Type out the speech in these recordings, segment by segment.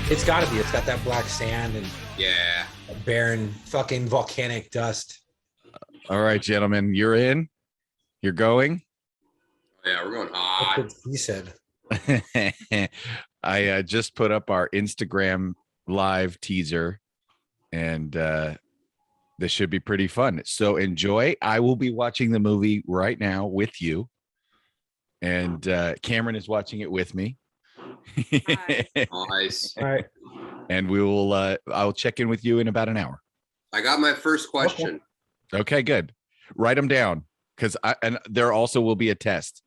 It's got to be. It's got that black sand and Yeah. barren fucking volcanic dust. All right, gentlemen, you're in. You're going. Yeah, we're going That's hot. what he said. I just put up our Instagram live teaser, and this should be pretty fun. So enjoy. I will be watching the movie right now with you, and Cameron is watching it with me. Nice. All right. And we will. I'll check in with you in about an hour. I got my first question. Okay, good. Write them down because and there also will be a test.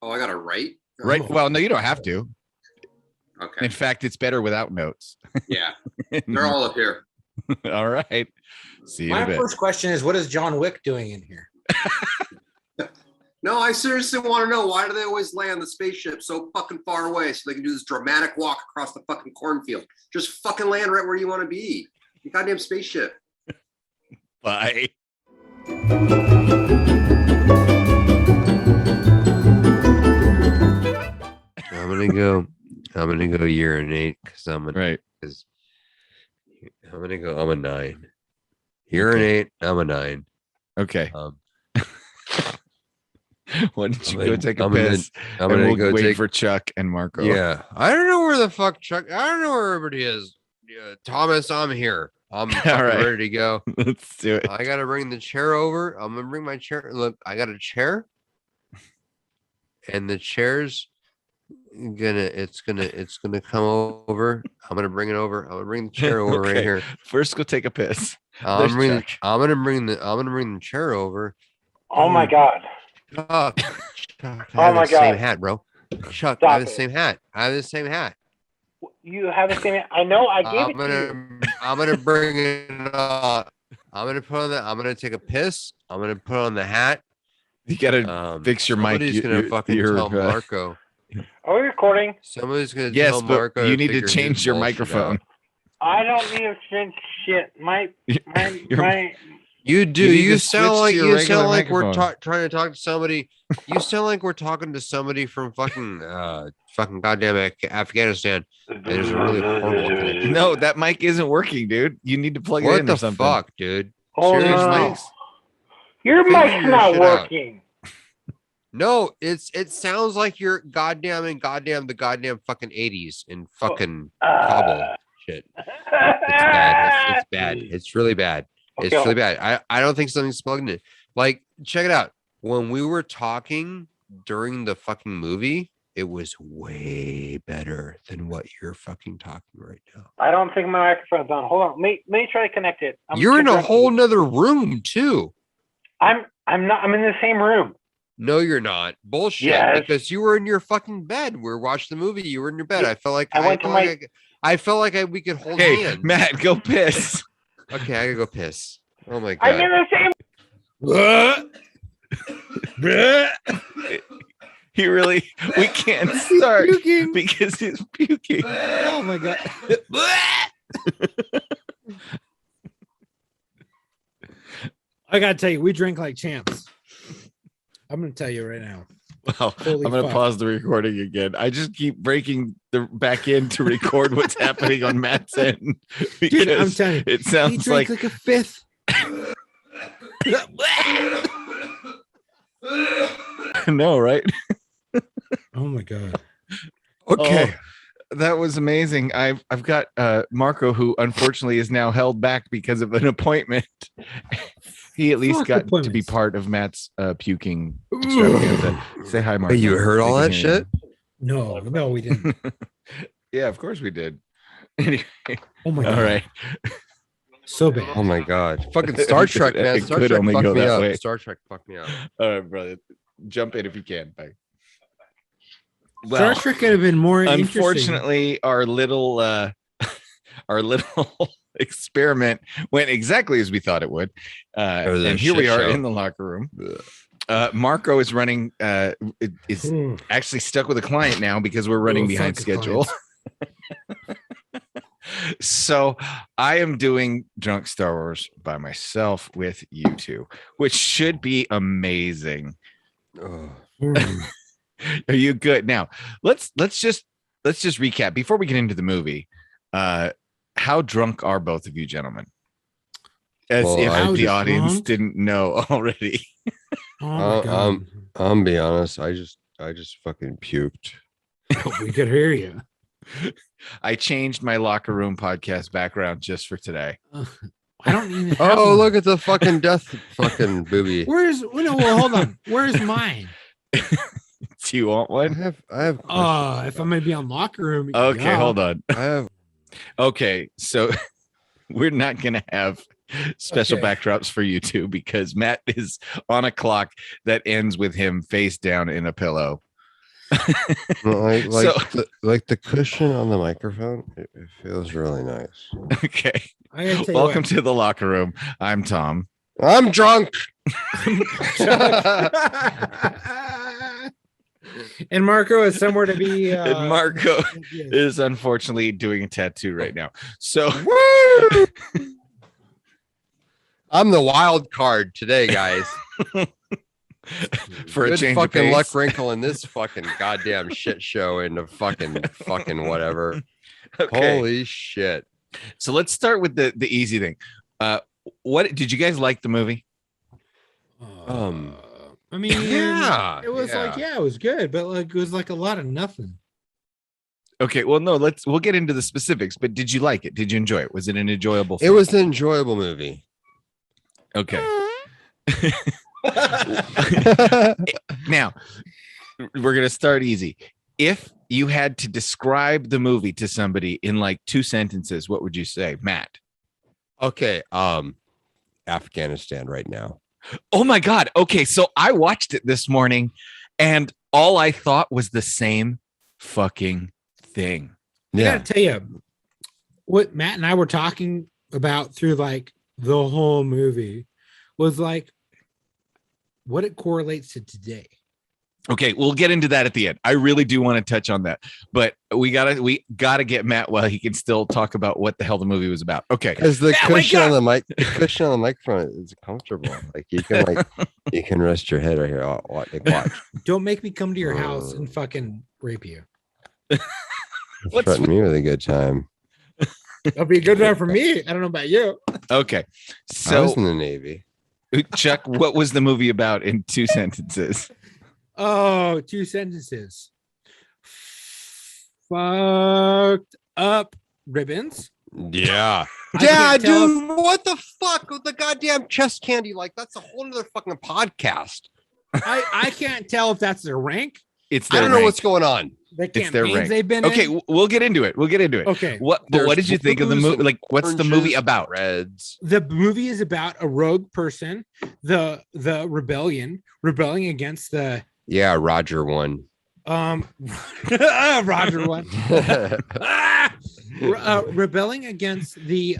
Oh, I got to write? Right. Oh, Well, no, you don't have to. okay. In fact, it's better without notes. Yeah. They're all up here. All right. See you in My a bit. first question is, what is John Wick doing in here? No, I seriously want to know, why do they always land the spaceship so fucking far away so they can do this dramatic walk across the fucking cornfield? Just fucking land right where you want to be. You goddamn spaceship. Bye. I'm gonna go urinate because I'm Right. I'm a 9. Urinate, I'm a 9. Okay. Why don't you I'm go in- take a I'm in the- piss? I'm And gonna we'll go wait take for Chuck and Marco. Yeah. I don't know where the fuck Chuck. I don't know where everybody is. Yeah, Thomas, I'm here. I'm fucking right. ready to go. Let's do it. I gotta bring the chair over. I'm gonna bring my chair. Look, I got a chair, and the chair's it's gonna come over. I'm gonna bring it over. I'm gonna bring the chair over right Okay. here. First, go take a piss. I'm There's bringing. Chuck. I'm gonna bring the chair over. Oh my God. Chuck, Chuck, I Oh have my the same God. hat, bro. Chuck, Stop I have the it. same hat. I have the same hat. You have the same. I know. I gave it to you. I'm gonna bring it on. I'm gonna put on the. I'm gonna take a piss. I'm gonna put on the hat. You gotta fix your mic. Somebody's gonna fucking tell Marco. Are we recording? Somebody's gonna Yes, tell but Marco. you need to figure his change your bullshit microphone. out. I don't need to change shit. My Your- You do. You need You to sound switch like to your you regular sound like we're microphone. trying to talk to somebody. You sound like we're talking to somebody from fucking goddamn Afghanistan. There's a really horrible connection. No, that mic isn't working, dude. You need to plug it What in the or something. fuck, dude? Oh Seriously? no. Your Figure mic's your not shit out. working. No, it sounds like you're goddamn the goddamn fucking 80s in fucking Kabul shit. It's bad. It's bad. It's really bad. It's Okay. really bad. I don't think something's plugged in. Like, check it out. When we were talking during the fucking movie, it was way better than what you're fucking talking right now. I don't think my microphone's on. Hold on. Let me try to connect it. You're in a whole nother room too. I'm not. I'm in the same room. No, you're not. Bullshit. Yes. Because you were in your fucking bed. We were watching the movie. You were in your bed. Yeah, I felt like I felt like we could hold Hey, hands. Matt, go piss. Okay, I gotta go piss. Oh my I'm in god. the same. He really, we can't start because he's puking. Oh my God. I gotta tell you, we drink like champs. I'm gonna tell you right now. Well, Holy I'm gonna fuck. pause the recording again. I just keep breaking the back in to record what's happening on Matt's end because Dude, I'm telling you, it he sounds drank like like a fifth. no, right? Oh my God. Okay. That was amazing. I've got Marco, who unfortunately is now held back because of an appointment. He at least Fuck got to be appointments. part of Matt's puking extravaganza. Say hi, Marco. You heard all They that can hear shit? No, we didn't. you. Yeah, of course we did. Anyway, Oh my God. all right. So bad. Oh my god. Fucking Star Trek, man. It Star could Trek only fucked go me that up. way. Star Trek fucked me up. All right, brother. Jump in if you can. Bye. Star Trek could have been more interesting. Unfortunately, our little experiment went exactly as we thought it would. was a And here we shit are show. in the locker room. Marco is running is actually stuck with a client now because we're running Oh, behind fucking schedule. So I am doing Drunk Star Wars by myself with you two, which should be amazing. Oh. Are you good? Now let's just recap before we get into the movie. How drunk are both of you gentlemen? As Well, if I was the audience drunk. didn't know already. Oh my god. I'm be honest. I just fucking puked. We could hear you. I changed my locker room podcast background just for today. I don't even have Oh, one. look at the fucking death fucking booby. Where's well, hold on. Where's mine? Do you want I one? have If I'm gonna be on locker room. Okay, yeah. hold on. I have Okay, so we're not gonna have special Okay. backdrops for you two because Matt is on a clock that ends with him face down in a pillow. like the cushion on the microphone. It feels really nice. Okay. I gotta tell you Welcome what. to the locker room. I'm Tom. I'm drunk. And Marco is somewhere to be. And Marco is unfortunately doing a tattoo right now. So I'm the wild card today, guys. for a Good change of fucking pace. luck wrinkle in this fucking goddamn shit show into fucking whatever. Okay. Holy shit. So let's start with the easy thing. What did you guys like the movie? I mean, Yeah, it was like, it was good, but like, it was like a lot of nothing. Okay, well, no, we'll get into the specifics, but did you like it? Did you enjoy it? Was it an enjoyable It film? was an enjoyable movie. Okay. Now, we're going to start easy. If you had to describe the movie to somebody in like 2 sentences, what would you say, Matt? Okay, Afghanistan right now. Oh my God. Okay, so I watched it this morning and all I thought was the same fucking thing. I gotta tell you, what Matt and I were talking about through like the whole movie was like what it correlates to today. Okay, we'll get into that at the end. I really do want to touch on that, but we gotta get Matt while he can still talk about what the hell the movie was about. Okay, Because the Matt, wake cushion on up! the cushion on the microphone is comfortable. Like you can rest your head right here. Watch. Don't make me come to your house and fucking rape you. Threaten me with a good time. That'll be a good one for me. I don't know about you. Okay. I was So in the Navy. Chuck, what was the movie about in 2 sentences? Oh, 2 sentences. Fucked up ribbons. Yeah. I Yeah, can't tell dude. What the fuck with the goddamn chest candy? Like that's a whole other fucking podcast. I can't tell if that's their rank. It's I their don't know rank. what's going on. The It's their campaigns rank. they've been Okay, in. we'll get into it. Okay. Okay. What did you think of the blues movie? and Like, what's the movie oranges, about? Reds. The movie is about a rogue person, the rebelling against the Yeah, Roger won. Roger one. Rebelling against the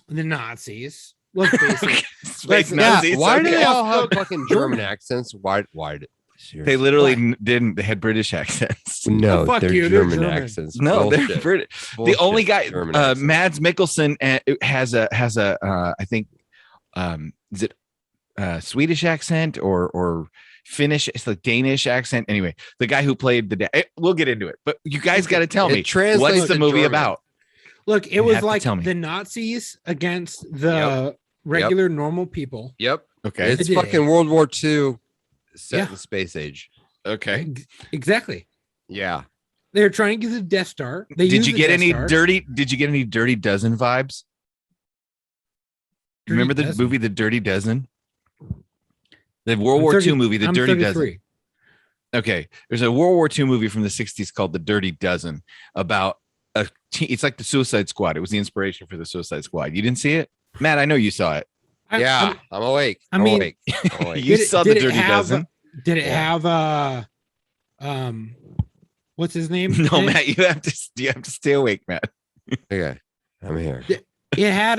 Nazis. Let's face it. Space Yeah, Nazis, why do okay. they all have fucking German accents? Why? They literally didn't. They had British accents. No, Oh, fuck they're you, they're German German. accents. No, they're Bullshit. British. The Bullshit. only guy, German accents. Mads Mikkelsen, has a I think, is it Swedish accent or Finnish? It's like Danish accent. Anyway, the guy who played we'll get into it. But you guys got to tell me translates what's the to movie German. about? Look, it You was have to like tell me. the Nazis against the regular normal people. Yep. Okay. It's It fucking is. World War II set Yeah. in the space age. Okay. Exactly. Yeah. They're trying to get the Death Star. They Did use you the get Death any Star. dirty? Did you get any Dirty Dozen vibes? Dirty Remember the Dozen? movie The Dirty Dozen? The World War II movie, The I'm Dirty 33. Dozen. Okay, there's a World War II movie from the 60s called The Dirty Dozen about it's like the Suicide Squad. It was the inspiration for the Suicide Squad. You didn't see it? Matt, I know you saw it. Yeah. I'm awake. I I'm mean- awake. I'm awake. You Did it- saw did The it Dirty have- Dozen? Did it Yeah. have what's his name? No, in it? Matt, you have to stay awake, Matt. Okay. I'm here. It had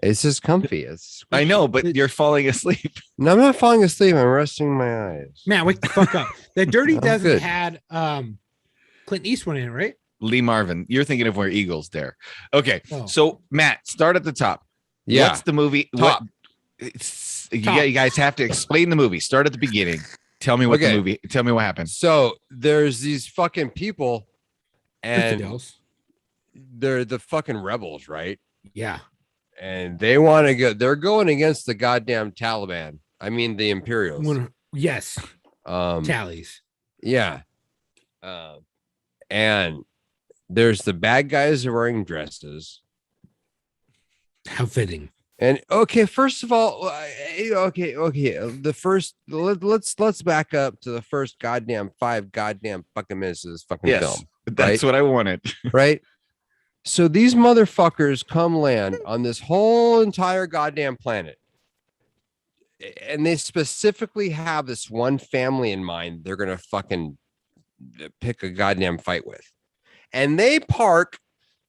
It's just comfy. It's I know, but It- you're falling asleep. No, I'm not falling asleep. I'm resting my eyes. Matt, wake the fuck up. The Dirty I'm Dozen good. had Clint Eastwood in it, right? Lee Marvin. You're thinking of Where Eagles Dare. Okay, Oh. so Matt, start at the top. Yeah. What's the movie? Top. You guys have to explain the movie. Start at the beginning. Tell me what the Okay. movie. Tell me what happens. So there's these fucking people, and Infidels. they're the fucking rebels, right? Yeah. And they want to go. They're going against the goddamn Taliban. I mean, the Imperials. Yes. Um, Tallies. yeah. And there's the bad guys wearing dresses. How fitting. And okay, first of all, okay. The first, let's back up to the first five fucking minutes of this fucking Yes, film. that's right? what I wanted. Right? So these motherfuckers come land on this whole entire goddamn planet. And they specifically have this one family in mind they're going to fucking pick a goddamn fight with. And they park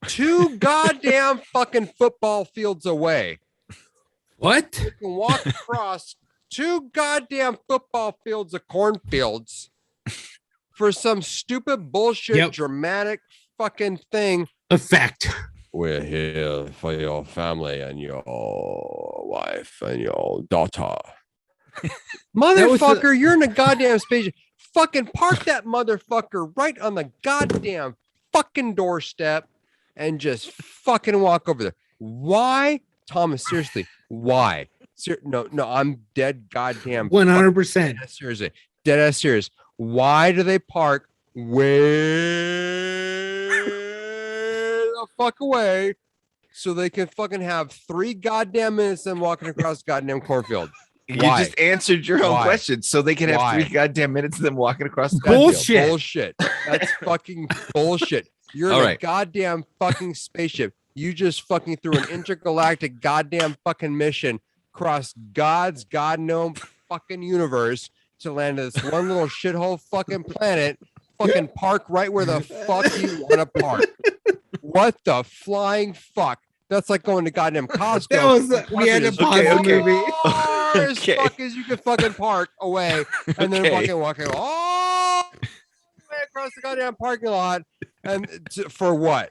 2 goddamn fucking football fields away. What? You can walk across 2 goddamn football fields of cornfields for some stupid bullshit dramatic fucking thing. Effect. We're here for your family and your wife and your daughter. Motherfucker, you're in a goddamn space. Fucking park that motherfucker right on the goddamn fucking doorstep and just fucking walk over there. Why, Thomas? Seriously, why? No, I'm dead goddamn 100%. Seriously, dead ass serious. Why do they park way the fuck away so they can fucking have 3 goddamn minutes them walking across the goddamn cornfield? You Why? just answered your own Why? question, so they can have Why? 3 goddamn minutes of them walking across the Bullshit. Bullshit. That's fucking bullshit. You're All in a right. goddamn fucking spaceship. You just fucking threw an intergalactic goddamn fucking mission across God's god known fucking universe to land at this one little shithole fucking planet. Fucking park right where the fuck you want to park. What the flying fuck? That's like going to goddamn Costco. That was we had to pause the movie. Far as fuck as you can fucking park away, and then fucking walking all the way across the goddamn parking lot. And for what?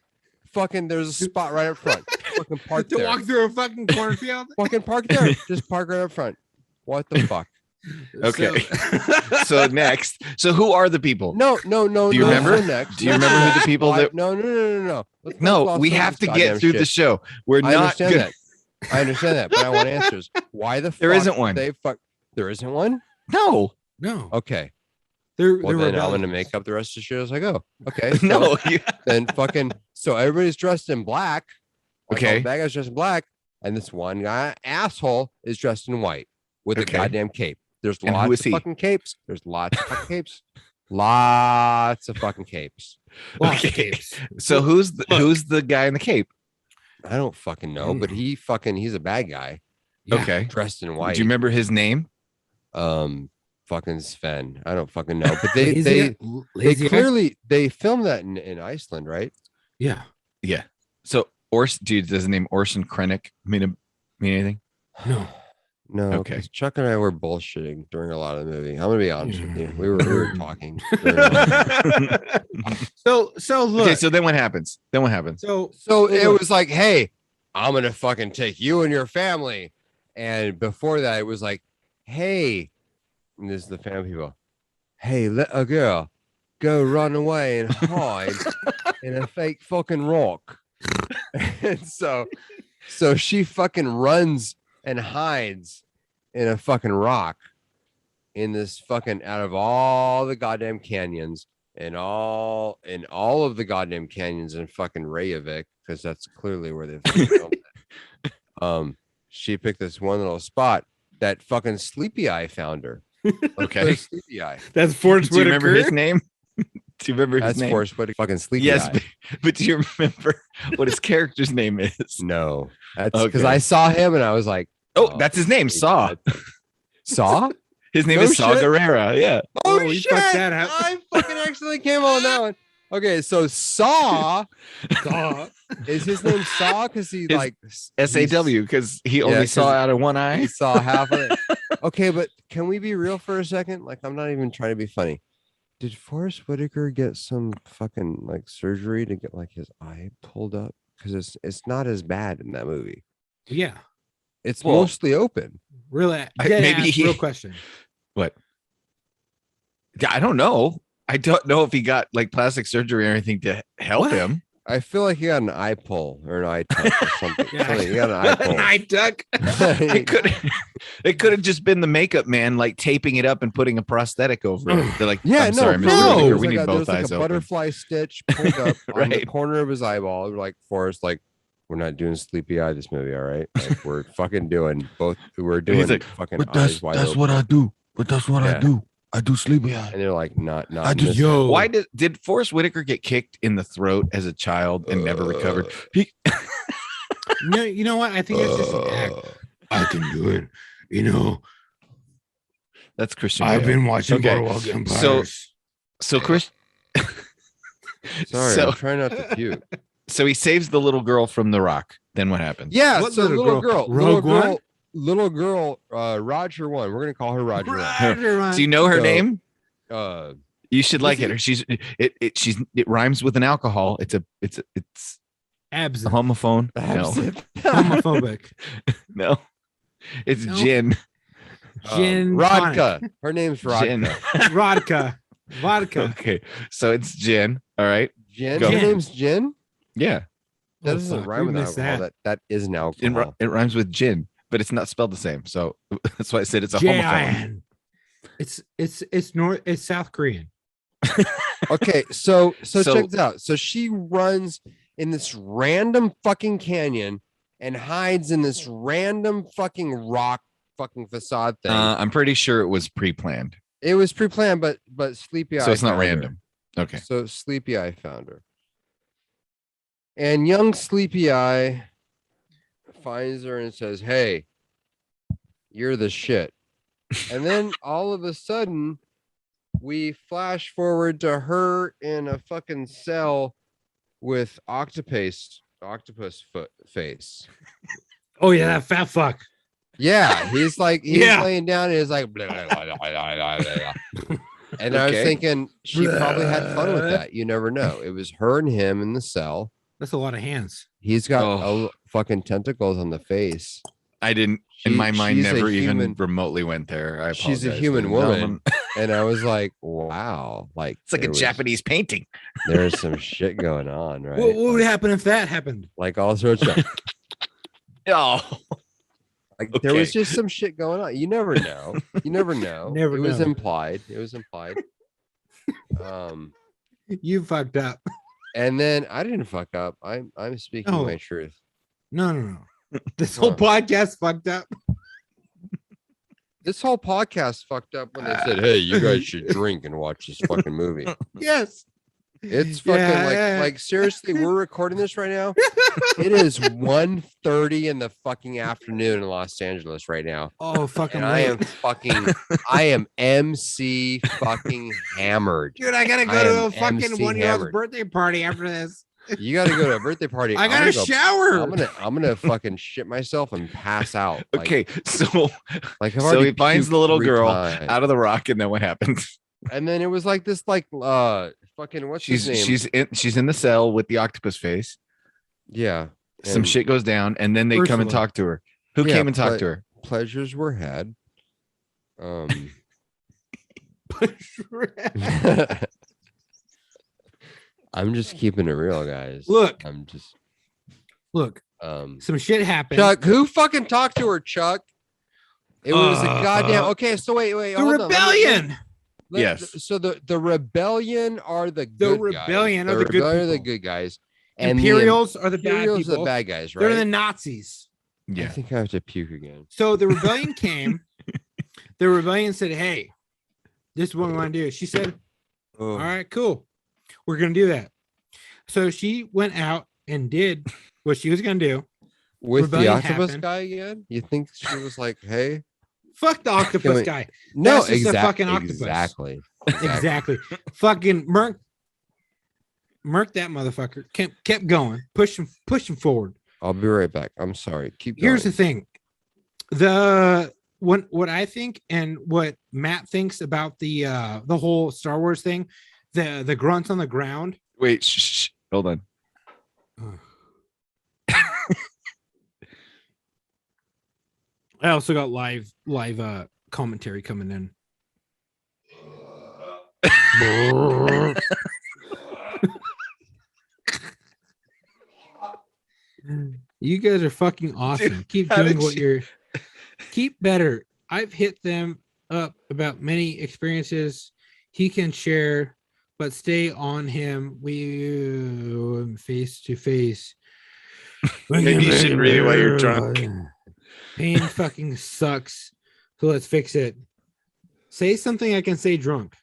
Fucking, there's a spot right up front. Fucking park To there. walk through a fucking cornfield. Fucking park there. Just park right up front. What the fuck? Okay. So next, who are the people? No. Do you remember? Next. Do you remember who the people that? No. Let's No, not we gloss over have this to get goddamn through shit. the show. We're I not understand good. that. I understand that, but I want answers. Why the There fuck isn't one. They fuck. There isn't one. No, No. Okay. They're Well, then I'm rebellious. gonna make up the rest of the shit as I go. Okay. So no. then fucking. So everybody's dressed in black. Like all Okay. the bad guys dressed in black, and this one guy asshole is dressed in white with a Okay. goddamn cape. There's And who lots is of he? fucking capes. There's lots of fucking capes. Lots of fucking capes. Lots of Okay. tapes. So who's the guy in the cape? I don't fucking know, but he's a bad guy Yeah. Okay. dressed in white. Do you remember his name? Fucking Sven. I don't fucking know, but they Lazy eye? clearly they filmed that in Iceland, right? Yeah. Yeah. So dude, does the name Orson Krennic mean anything? No. No, Okay. 'cause Chuck and I were bullshitting during a lot of the movie. I'm gonna be honest with you. We were talking. So look. Okay, so then what happens? So it was like, hey, I'm gonna fucking take you and your family. And before that, it was like, hey, and this is the family people. Hey, let a girl go run away and hide in a fake fucking rock. And so she fucking runs and hides in a fucking rock in this fucking out of all the goddamn canyons and all of the goddamn canyons in fucking Reykjavik, because that's clearly where they filmed it. She picked this one little spot that fucking Sleepy Eye found her. Okay. Sleepy Eye. That's Forrest Do you remember Whitaker. his name? Do you remember his That's name? Forrest Whitaker. Fucking Sleepy Yes, Eye. but do you remember what his character's name is? No, that's because Okay. I saw him and I was like, Oh, that's his name, Saw. Saw? His name No is Saw shit. Gerrera. Yeah. Oh, we shit! fucked that up. I fucking accidentally came on that one. Okay, so Saw is his name Saw because he His like SAW, because he only 'cause saw out of one he eye. saw half of it. Okay, but can we be real for a second? Like, I'm not even trying to be funny. Did Forrest Whitaker get some fucking like surgery to get like his eye pulled up? Because it's not as bad in that movie. Yeah. It's Well, mostly open. Really. Maybe he- real question. What? Yeah, I don't know. I don't know if he got like plastic surgery or anything to help What? him. I feel like he got an eye pull or an eye tuck or something. Yeah. Something. He got an eye pull. Night duck. It could have just been the makeup man like taping it up and putting a prosthetic over it. They're like, Yeah, I'm no, sorry, for Mr. real. No. Whitaker, There's we like need a, both there's like eyes a open. butterfly stitch pulled up on the Right. corner of his eyeball. Like Forrest, like we're not doing sleepy eye this movie, all right? Like we're fucking doing both. We're doing like, fucking But eyes wide open. what I do. But that's what Yeah. I do. I do sleepy eye. And they're like, not I in do. this Yo. Why did Forrest Whitaker get kicked in the throat as a child and never recovered? He No, you know what? I think it's just an act. I can do it. You know, That's Christian. I've Bale. been watching Okay. Boardwalk Empires. So Chris. Sorry, so, I'm trying not to puke. so he saves the little girl from the rock. Then what happens? Yeah, What so little girl? Rogue One? little girl, Roger one. We're gonna call her Roger one. Roger, Ron. Do you know her So- name? Uh, You should like Is it. It rhymes with an alcohol. It's Absinthe. a homophone. No, Absinthe. Homophobic. no, it's No. gin. Gin Rodka. Her name's Gin. Rodka. Vodka. Vodka. Okay, so it's gin. All right. Gin. Go. Her name's Gin. Yeah, That Oh, doesn't fuck, rhyme we with missed alcohol. That is an alcohol. it rhymes with gin, but it's not spelled the same. So that's why I said it's a homophone. Jan. It's South Korean. Okay, so So- check this out. So she runs in this random fucking canyon and hides in this random fucking rock fucking facade thing. I'm pretty sure it was pre-planned, It was pre-planned, but Sleepy Eye. so it's not found her. random. Okay. So Sleepy Eye found her. And young Sleepy Eye finds her and says, "Hey, you're the shit." And then all of a sudden, we flash forward to her in a fucking cell with octopus foot face. Oh yeah, that fat fuck. Yeah, he's Yeah. laying down and he's like, blah, blah, blah, blah, blah, blah. And I was Okay. thinking she probably had fun with that. You never know. It was her and him in the cell. That's a lot of hands. He's got Oh. fucking tentacles on the face. I didn't. In my mind, she's a never even human- remotely went there. I She's a apologize, human ladies and woman. gentlemen. And I was like, wow, like It's like a there was- Japanese painting. There's some shit going on, right? What would Like- happen if that happened? like all sorts of Oh, like there was Okay. just some shit going on. You never know. You never know. Never it was know. implied. It was implied. You fucked up. And then I didn't fuck up. I'm speaking No. my truth. No. This whole Huh. podcast fucked up. This whole podcast fucked up when they said, "Hey, you guys should drink and watch this fucking movie." Yes. It's fucking Yeah. like seriously, we're recording this right now. It is 1:30 in the fucking afternoon in Los Angeles right now. Oh, fucking And I am late. I am MC fucking hammered. Dude, I gotta I go to a am fucking MC 1-year-old's hammered. birthday party after this. You got to go to a birthday party. I I'm gotta gonna go- shower. I'm gonna fucking shit myself and pass out. Like, okay. So like I've so already he finds puked the little 3 girl times. out of the rock, and then what happens? And then it was like this, like fucking what's his name? She's in the cell with the octopus face. Yeah. Some and shit goes down, and then they come and Ursula. talk to her. Who Yeah, came and talked but- to her? Pleasures were had. I'm just keeping it real, guys. Look, I'm just look. Some shit happened. Chuck, who fucking talked to her, Chuck? It was a goddamn. Uh, Okay, so wait, the hold on, let me- rebellion. Yes. So the rebellion are the good rebellion guys. are the good rebellion are the people. good guys. And Imperials are the bad Imperials are people. the bad guys, right? They're the Nazis. I Yeah. think I have to puke again. So the rebellion came. The rebellion said, "Hey, this is what we want to do." She said, Oh. "All right, cool. We're gonna do that." So she went out and did what she was gonna do. With the rebellion octopus happened. guy again? You think she was like, "Hey"? Fuck the octopus we- guy. No, That's just a fucking octopus. Exactly. Exactly. Fucking Merc that motherfucker kept going. Push him forward. I'll be right back. I'm sorry. Keep going. Here's the thing. What I think and what Matt thinks about the whole Star Wars thing, the grunts on the ground. Wait. Shh. Hold on. I also got live commentary coming in. You guys are fucking awesome. Keep how doing did what she- you're. Keep better. I've hit them up about many experiences he can share, but stay on him. We face to face. Maybe you should read it while you're drunk. Pain fucking sucks. So let's fix it. Say something I can say drunk.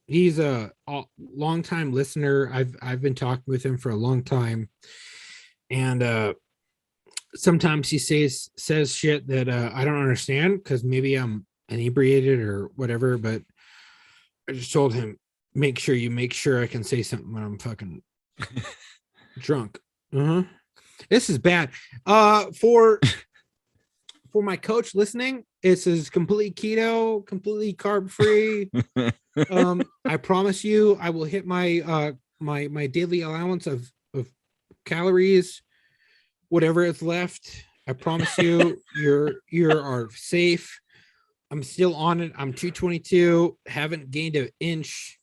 He's a long time listener. I've been talking with him for a long time, and sometimes he says shit that I don't understand because maybe I'm inebriated or whatever. But I just told him, make sure I can say something when I'm fucking drunk. This is bad. For my coach listening, it says completely keto, completely carb free. I promise you, I will hit my my daily allowance of calories, whatever is left. I promise you, you are safe. I'm still on it. I'm 222. Haven't gained an inch.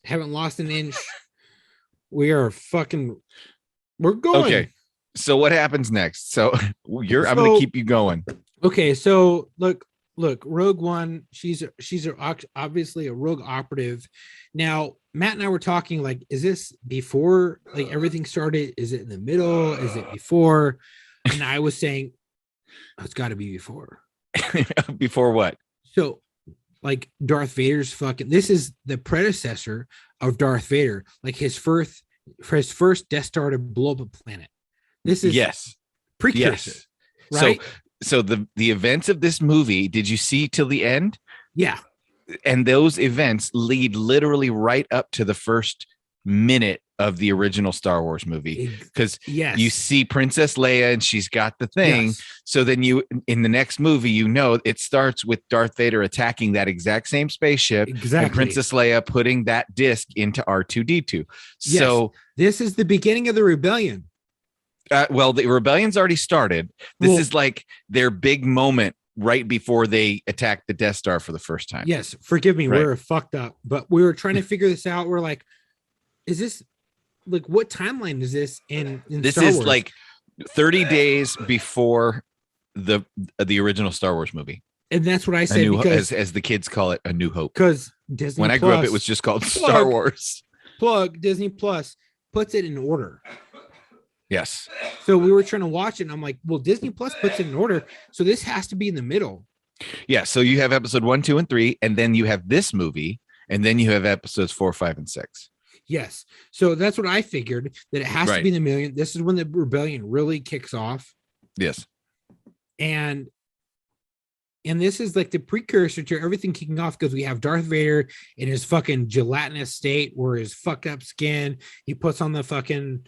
Haven't lost an inch. We are fucking. We're going. Okay. So what happens next? So I'm gonna keep you going. Okay, so look, Rogue One, she's obviously a rogue operative. Now, Matt and I were talking like, is this before like everything started? Is it in the middle? Is it before? And I was saying, oh, it's got to be before. Before what? So, like Darth Vader's fucking. This is the predecessor of Darth Vader. Like his first Death Star to blow up a planet. This is precursor, Yes. right? So the events of this movie, did you see till the end? Yeah. And those events lead literally right up to the first minute of the original Star Wars movie, because Yes. you see Princess Leia and she's got the thing. Yes. So then in the next movie, it starts with Darth Vader attacking that exact same spaceship Exactly. and Princess Leia putting that disc into R2D2. Yes. So this is the beginning of the rebellion. well, the rebellion's already started. This is like their big moment right before they attack the Death Star for the first time. Yes, forgive me, Right. we're fucked up, but we were trying to figure this out. We're like, is this like what timeline is this in This Star is Wars? like 30 days before the original Star Wars movie. And that's what I said because as the kids call it, A New Hope. Disney When I grew up, it was just called Star Wars. Disney Plus puts it in order. Yes. So we were trying to watch it, and I'm like, well, Disney Plus puts it in order, so this has to be in the middle. Yeah. So you have episode 1, 2, and 3, and then you have this movie, and then you have episodes 4, 5, and 6. Yes. So that's what I figured, that it has to Right. be in the million. This is when the rebellion really kicks off. Yes. And this is like the precursor to everything kicking off, because we have Darth Vader in his fucking gelatinous state, where his fucked up skin, he puts on the fucking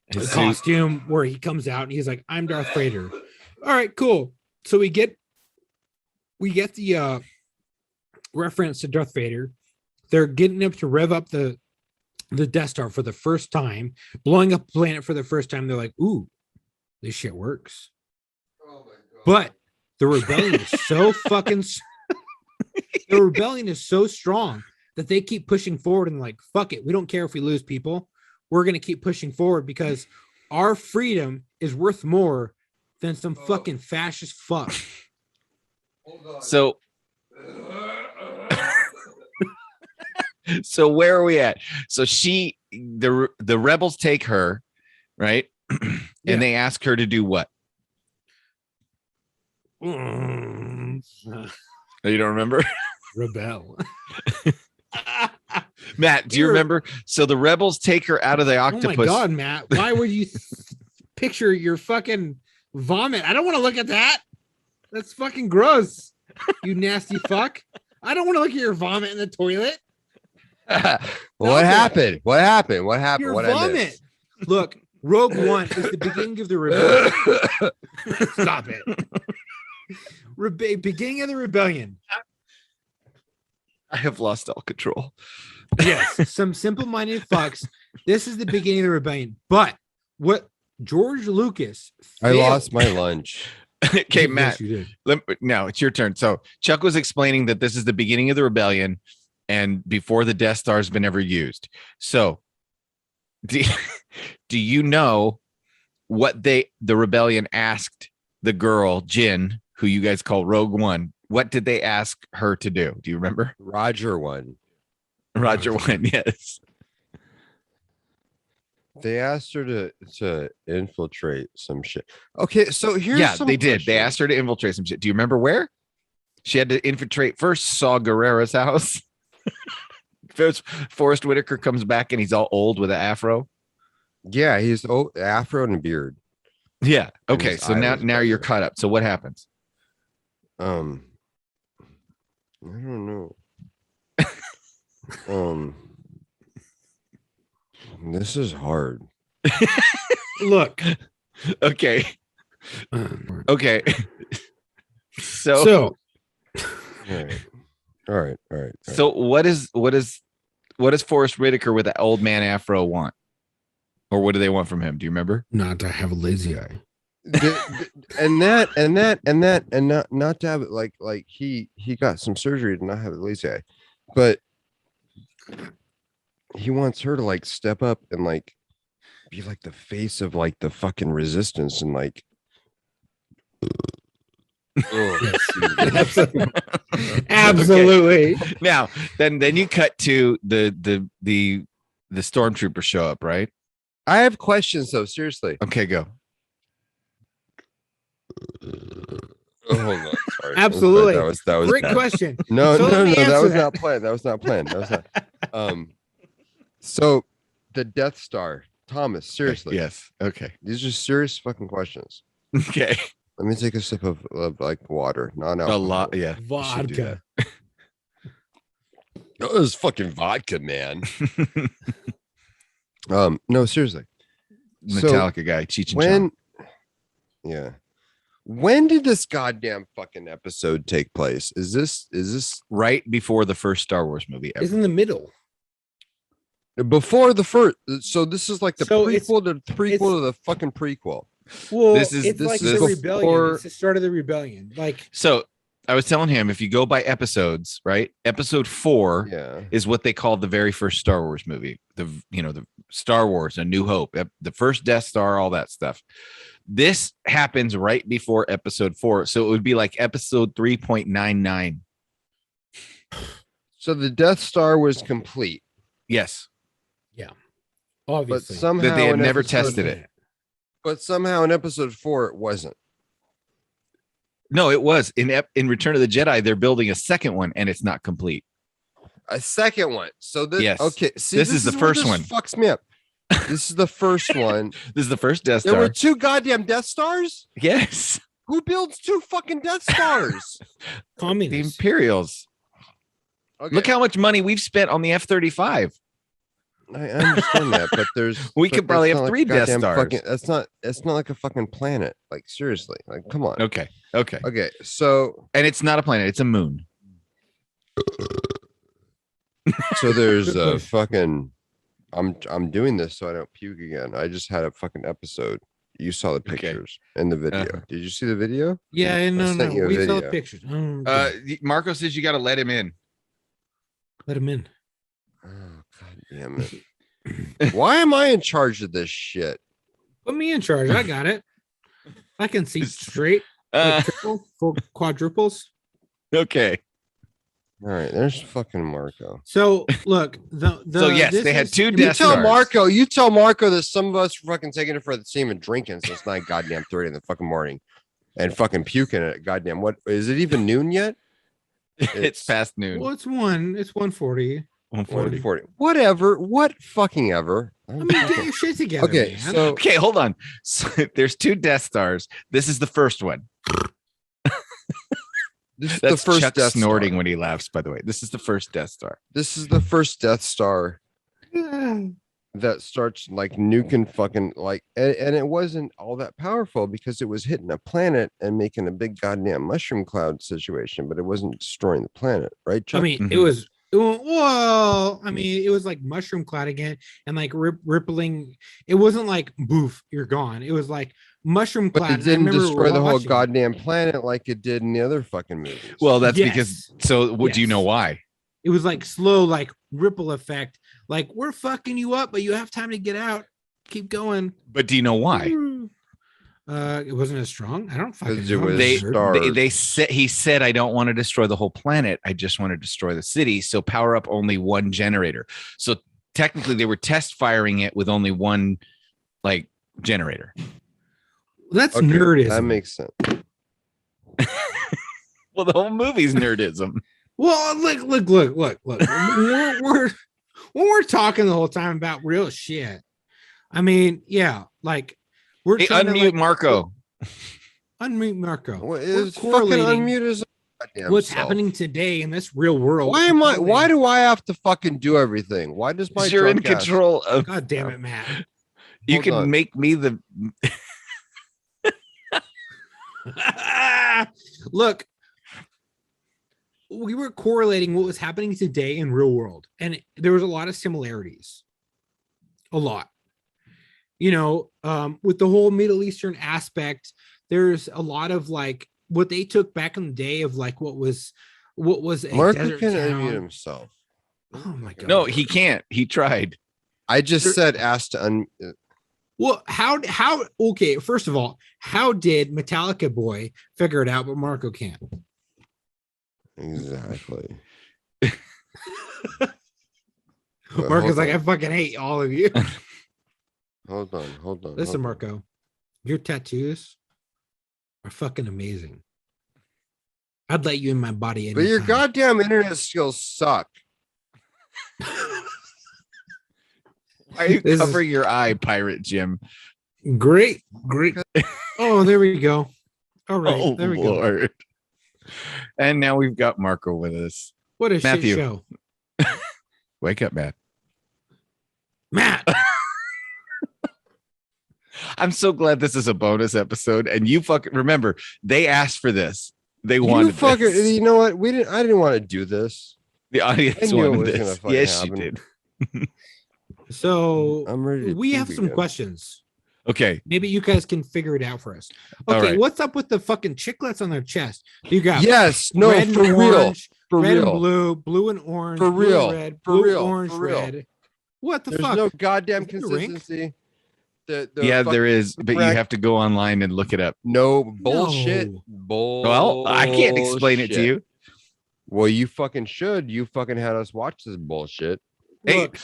His suit. costume where he comes out and he's like, I'm Darth Vader. All right, cool. So we get the reference to Darth Vader. They're getting up to rev up the Death Star for the first time, blowing up a planet for the first time. They're like, ooh, this shit works. Oh my god. But the rebellion is so fucking the rebellion is so strong that they keep pushing forward and like, fuck it, we don't care if we lose people. We're gonna keep pushing forward because our freedom is worth more than some fucking fascist fuck. Hold on. So so where are we at? So the rebels take her, right? And Yeah. they ask her to do what? Mm. Oh, you don't remember? Rebel. Matt, do you You're- remember? So the rebels take her out of the Oh octopus. my god, Matt! Why would you picture your fucking vomit? I don't want to look at that. That's fucking gross. You nasty fuck. I don't want to look at your vomit in the toilet. What it. happened? What happened? What happened? Your What I vomit. missed? Look, Rogue One is the beginning of the rebellion. Stop it. Beginning of the rebellion. I have lost all control. Yes, some simple-minded fucks. This is the beginning of the rebellion. But what George Lucas I failed- lost my lunch. Okay, Yes, Matt. you did. Now it's your turn. So Chuck was explaining that this is the beginning of the rebellion, and before the Death Star's been ever used. So, do you know what the rebellion asked the girl Jin, who you guys call Rogue One? What did they ask her to do? Do you remember? Roger one. Roger One, yes. They asked her to infiltrate some shit. Okay, so here's Yeah, some they did. They questions. asked her to infiltrate some shit. Do you remember where? She had to infiltrate first Saw Gerrera's house. First, Forrest Whitaker comes back and he's all old with an afro. Yeah, he's old, afro and a beard. Yeah. And Okay. his So eye now was you're bigger. caught up. So what happens? I don't know. This is hard. Look. Okay. Okay. So So All right. so what is Forrest Whitaker with the old man afro want? Or what do they want from him? Do you remember? not to have a lazy eye. and not to have it like he got some surgery to not have a lazy eye, but he wants her to like step up and like be like the face of like the fucking resistance and like Absolutely. Now, then you cut to the stormtroopers show up, right? I have questions though, seriously. Okay, go. Oh, hold on, sorry. Absolutely. That was Great bad. question. No, So let me that answer was that. not planned. That was not planned. That was not. So the Death Star, Thomas. Seriously, Yes. Okay. these are serious fucking questions. Okay. Let me take a sip of like water. A lot. Yeah. You should do Vodka. that. Oh, it was fucking vodka, man. No, seriously. So Metallica guy, Cheech and Chong. yeah. When did this goddamn fucking episode take place? Is this Right before the first Star Wars movie ever. Is in the middle. before the first? So this is like the So it's- prequel to the prequel it's- to the fucking prequel. Well, This is- it's this like is the rebellion. before- It's the start of the rebellion. Like So I was telling him, if you go by episodes, right? Episode 4 Yeah. is what they call the very first Star Wars movie. The Star Wars, A New Hope, the first Death Star, all that stuff. This happens right before episode 4. So it would be like episode 3.99. So the Death Star was complete, Yes. but obviously. somehow That they had in never episode- tested it. But somehow in episode 4 it wasn't. No, it was in Return of the Jedi. They're building a second one, and it's not complete. A second one. So this Yes. okay. See, This is the where first this one. Fucks me up. This is the first one. This is the first Death There were Star. 2 goddamn Death Stars. Yes, Who builds 2 fucking Death Stars? the Communists. Imperials. Okay, Look how much money we've spent on the F-35. I understand that, but there's We but could probably that's have not 3 like Death goddamn Stars. fucking- it's not like a fucking planet. Like seriously, like come on. Okay. Okay, so And it's not a planet; it's a moon. there's Good a question. fucking. I'm doing this so I don't puke again. I just had a fucking episode. You saw the Okay. pictures and the video. Uh-huh. Did you see the video? Yeah, no, sent you a we saw the video. pictures. Oh, Marco says you got to let him in. let him in. Oh god damn it! Why am I in charge of this shit? Put me in charge. I got it. I can see It's- straight. Uh, For quadruples. okay. All right, there's fucking Marco. So look, the So, yes, this they had is- 2 You Death tell Stars. Marco. You tell Marco that some of us fucking taking it for the team and drinking since 9 goddamn 30 in the fucking morning, and fucking puking at goddamn what is it even noon yet? It's past noon. Well, it's 1:40. 1:40. 1:40. Whatever. What fucking ever. I mean, get your shit together. Okay, man. so Okay, hold on. So there's 2 Death Stars. This is the first one. this is That's the first Chuck Death snorting Star. when he laughs. By the way, this is the first Death Star. This is the first Death Star Yeah. that starts like nuking fucking like, and it wasn't all that powerful because it was hitting a planet and making a big goddamn mushroom cloud situation, but it wasn't destroying the planet, right? Chuck? I mean, Mhm. it was. Well, I mean, it was like mushroom cloud again, and like rippling. It wasn't like boof, you're gone. It was like mushroom but cloud. it and I didn't remember destroy the whole watching it. goddamn planet like it did in the other fucking movies. Well, that's Yes. because. So, what do you know Yes. why? It was like slow, like ripple effect. Like we're fucking you up, but you have time to get out. Keep going. But do you know why? It wasn't as strong. I don't fucking 'Cause it know. was They, stars. they said he said, I don't want to destroy the whole planet. I just want to destroy the city. So power up only one generator. So technically they were test firing it with only one like generator. That's Okay, nerdism. that makes sense. Well, the whole movie's nerdism. Well, look. We're talking the whole time about real shit. I mean, yeah, like we're Hey, trying to unmute like, Marco. unmute Marco. What We're is fucking correlating unmute his goddamn what's self. happening today in this real world. Why and am I? correlating- Why do I have to fucking do everything? Why does my You're in drunk ass- control of. God damn it, Matt. You Hold can on. make me the. Look, we were correlating what was happening today in real world, and there was a lot of similarities. A lot. With the whole Middle Eastern aspect, there's a lot of like what they took back in the day of like what was a Marco desert can town. unmute himself. Oh my god. No, he can't. He tried. I just said ask to unmute. Well, how okay, first of all, how did Metallica Boy figure it out, but Marco can't? Exactly. Marco's hold like, on. I fucking hate all of you. Hold on. Listen, hold on. Marco, your tattoos are fucking amazing. I'd let you in my body. But your anytime. goddamn internet skills suck. Why are you This is- covering your eye, Pirate Jim? Great. Oh, there we go. All right, Oh, there we go. Lord. And now we've got Marco with us. What a Matthew. shit show, Wake up, Matt. Matt. I'm so glad this is a bonus episode. And you fucking remember, they asked for this. They You wanted fucker. this. You know what? I didn't want to do this. The I audience knew it wanted was gonna this. fucking Yes, happen. you did. So I'm ready. To we have puke some again. questions. Okay. Maybe you guys can figure it out for us. All Okay, right. what's up with the fucking chiclets on their chest? You got Yes. No. red and For real. orange, For red and real. blue, blue and orange, For blue real. and red, For blue, real. orange, For real. red. What the There's fuck? no goddamn Is it a rink? consistency. The Yeah, there fucking is, but you rack- have to go online and look it up. No bullshit. No. Well, I can't explain it to Bullshit. you. Well, you fucking should. You fucking had us watch this bullshit. Hey, Look,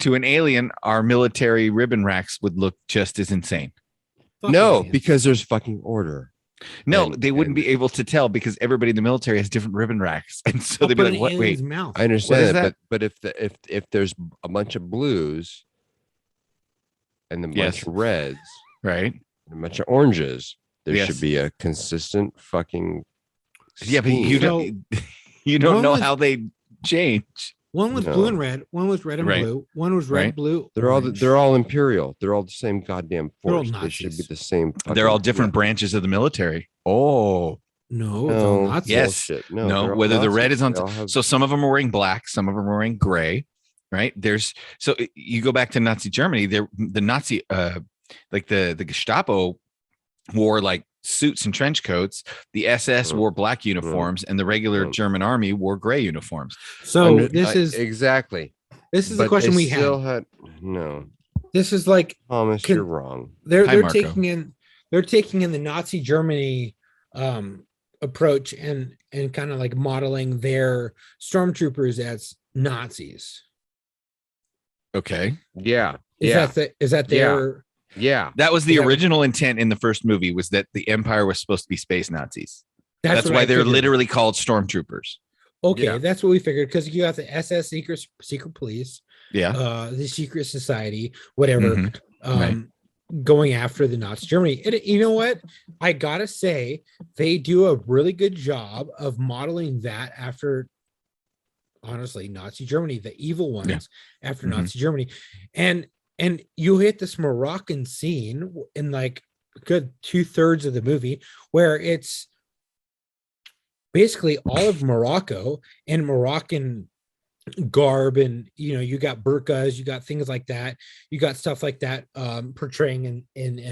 to an alien, our military ribbon racks would look just as insane. fuck No, aliens. because there's fucking order. No, And- they wouldn't and- be able to tell because everybody in the military has different ribbon racks, and so I'll they'd be put like, an "What? alien's Wait, mouth. I understand is that, but if there's a bunch of blues and a bunch Yes. of reds right? and a bunch of oranges, there Yes. should be a consistent fucking. Yeah, but you scheme. don't, you don't one know was- how they change." One was No. blue and red. One was red and Right. blue. One was red, Right. blue. They're all orange. they're all imperial. They're all the same goddamn They're all force. They should be Nazis. the same. They're all fucking- different branches of the military. Oh, No, it's all No, Nazis. Yes. bullshit. no, they're all whether the red Nazis. is on They all have- so some of them are wearing black, some of them are wearing gray, right? There's so you go back to Nazi Germany, there the Nazi like the Gestapo wore like suits and trench coats, the SS Mm. wore black uniforms, and the regular Mm. German army wore gray uniforms. So Under- this is exactly. this is the But question they we still had. No, This is like Thomas, Can- you're wrong. they're Hi, they're Marco. taking in the Nazi Germany approach and kind of like modeling their stormtroopers as Nazis. Okay. Yeah, Is that their yeah. That was the Yeah. original intent in the first movie, was that the Empire was supposed to be space Nazis. That's what why I they're figured. literally called stormtroopers. Okay, Yeah. that's what we figured because you got the SS secret police, Yeah. the secret society, whatever, Mhm. going after the Nazi Germany. And you know what? I gotta say, they do a really good job of modeling that after, honestly, Nazi Germany, the evil ones Yeah. after Mhm. Nazi Germany. And you hit this Moroccan scene in like a good 2/3 of the movie where it's basically all of Morocco and Moroccan garb, and you got burqas, you got things like that, you got stuff like that portraying in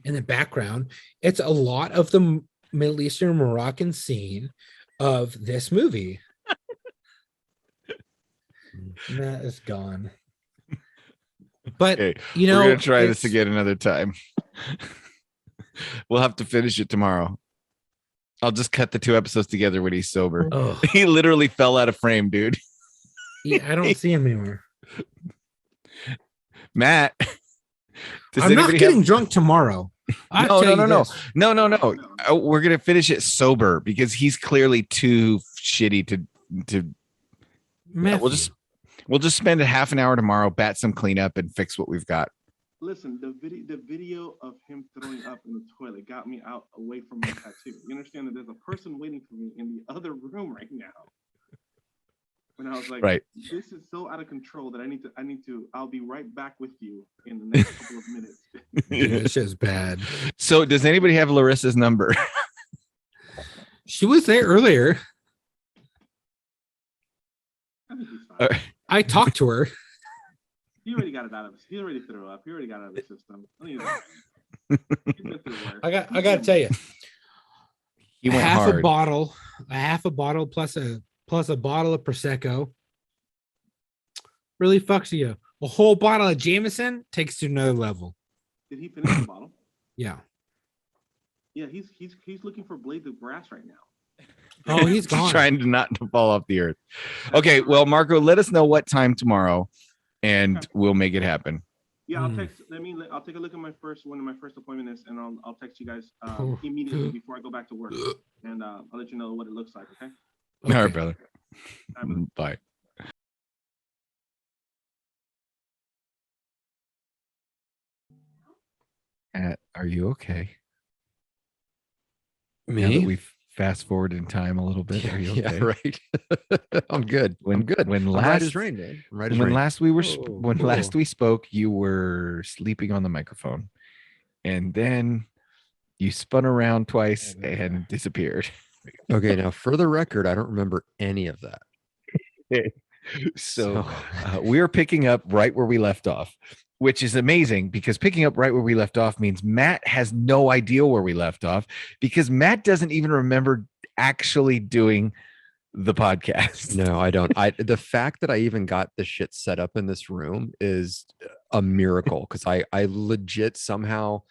the background. It's a lot of the Middle Eastern Moroccan scene of this movie. Matt is gone. But Okay, you know, we're gonna try this it's- again another time. We'll have to finish it tomorrow. I'll just cut the 2 episodes together when he's sober. Oh, He literally fell out of frame, dude. yeah, I don't see him anymore. Matt, does I'm not anybody getting have? drunk tomorrow. No. We're gonna finish it sober because he's clearly too shitty to. Yeah, Matthew. we'll just spend a half an hour tomorrow, bat some cleanup, and fix what we've got. Listen, the video of him throwing up in the toilet got me out away from my tattoo. You understand that there's a person waiting for me in the other room right now. When I was like, Right. this is so out of control that I'll be right back with you in the next couple of minutes. Yeah, this shit's bad. So, does anybody have Larissa's number? She was there earlier. I think he's fine. I talked to her. He already got it out of his. He already threw up. He already got it out of his system. I think he's fine. He's been through worse. I got to tell you, He went half hard. a bottle plus a bottle of prosecco really fucks you. A whole bottle of Jameson takes to another level. Did he finish the bottle? Yeah. Yeah, he's looking for blades of grass right now. Oh, he's gone. Trying to not to fall off the earth. Okay, well, Marco, let us know what time tomorrow, and we'll make it happen. Yeah, I'll text. I'll take a look at my first appointment is, and I'll text you guys immediately before I go back to work, and I'll let you know what it looks like. Okay. Okay. All right, brother. All right, Bye. Are you okay? Now that Me? we fast forward in time a little bit. Are you okay? Yeah, right. I'm good. I'm good. When I'm last right as rain, man. I'm right as when rain. last we were Oh, when cool. last we spoke, you were sleeping on the microphone, and then you spun around twice and disappeared. Okay, now for the record, I don't remember any of that. So we're picking up right where we left off, which is amazing because picking up right where we left off means Matt has no idea where we left off because Matt doesn't even remember actually doing the podcast. No, I don't. The fact that I even got the shit set up in this room is a miracle because I legit somehow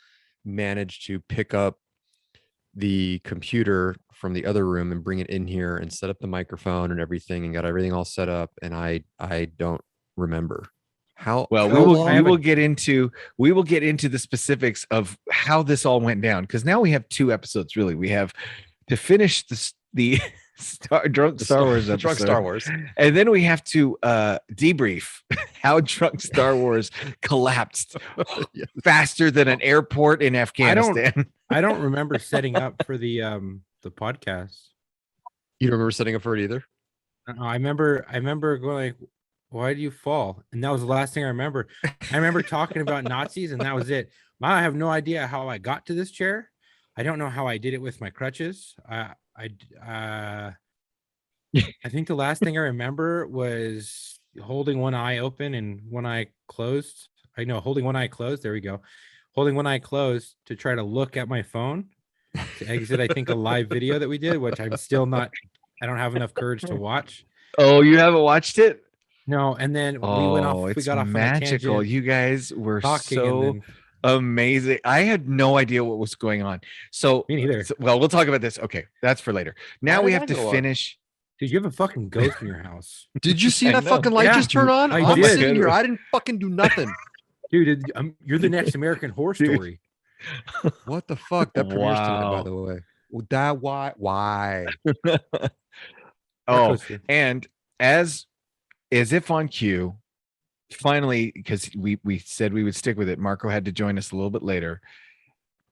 managed to pick up the computer from the other room and bring it in here and set up the microphone and everything and got everything all set up, and I don't remember how. Well, how long- we will get into the specifics of how this all went down because now we have 2 episodes. Really, we have to finish the drunk Star Wars episode, Drunk Star Wars. and then we have to debrief how drunk Star Wars collapsed Yes. faster than an airport in Afghanistan. I don't remember setting up for the podcast. You don't remember setting up for it either? No, I remember going like, why do you fall? And that was the last thing I remember. I remember talking about Nazis, and that was it. I have no idea how I got to this chair. I don't know how I did it with my crutches. I think the last thing I remember was holding one eye open and one eye closed. I know, holding one eye closed. There we go. Holding one eye closed to try to look at my phone to exit, I think, a live video that we did, which I'm still not, I don't have enough courage to watch. Oh, you haven't watched it? No, and then we went off. We It's got off on a magical. tangent, You guys were talking, so and then amazing. I had no idea what was going on. So, me neither. well, we'll talk about this. Okay, that's for later. Now How we did have I to go up? finish. Dude, you have a fucking ghost in your house, Did you see I that know. fucking light Yeah, just turn on? I I'm did. sitting here. I didn't fucking do nothing. dude. You're the next American Horror Dude. Story. What the fuck? That premieres tonight, Wow. by the way. Well, that why? Oh, Marco's here. and as if on cue, finally, because we said we would stick with it, Marco had to join us a little bit later,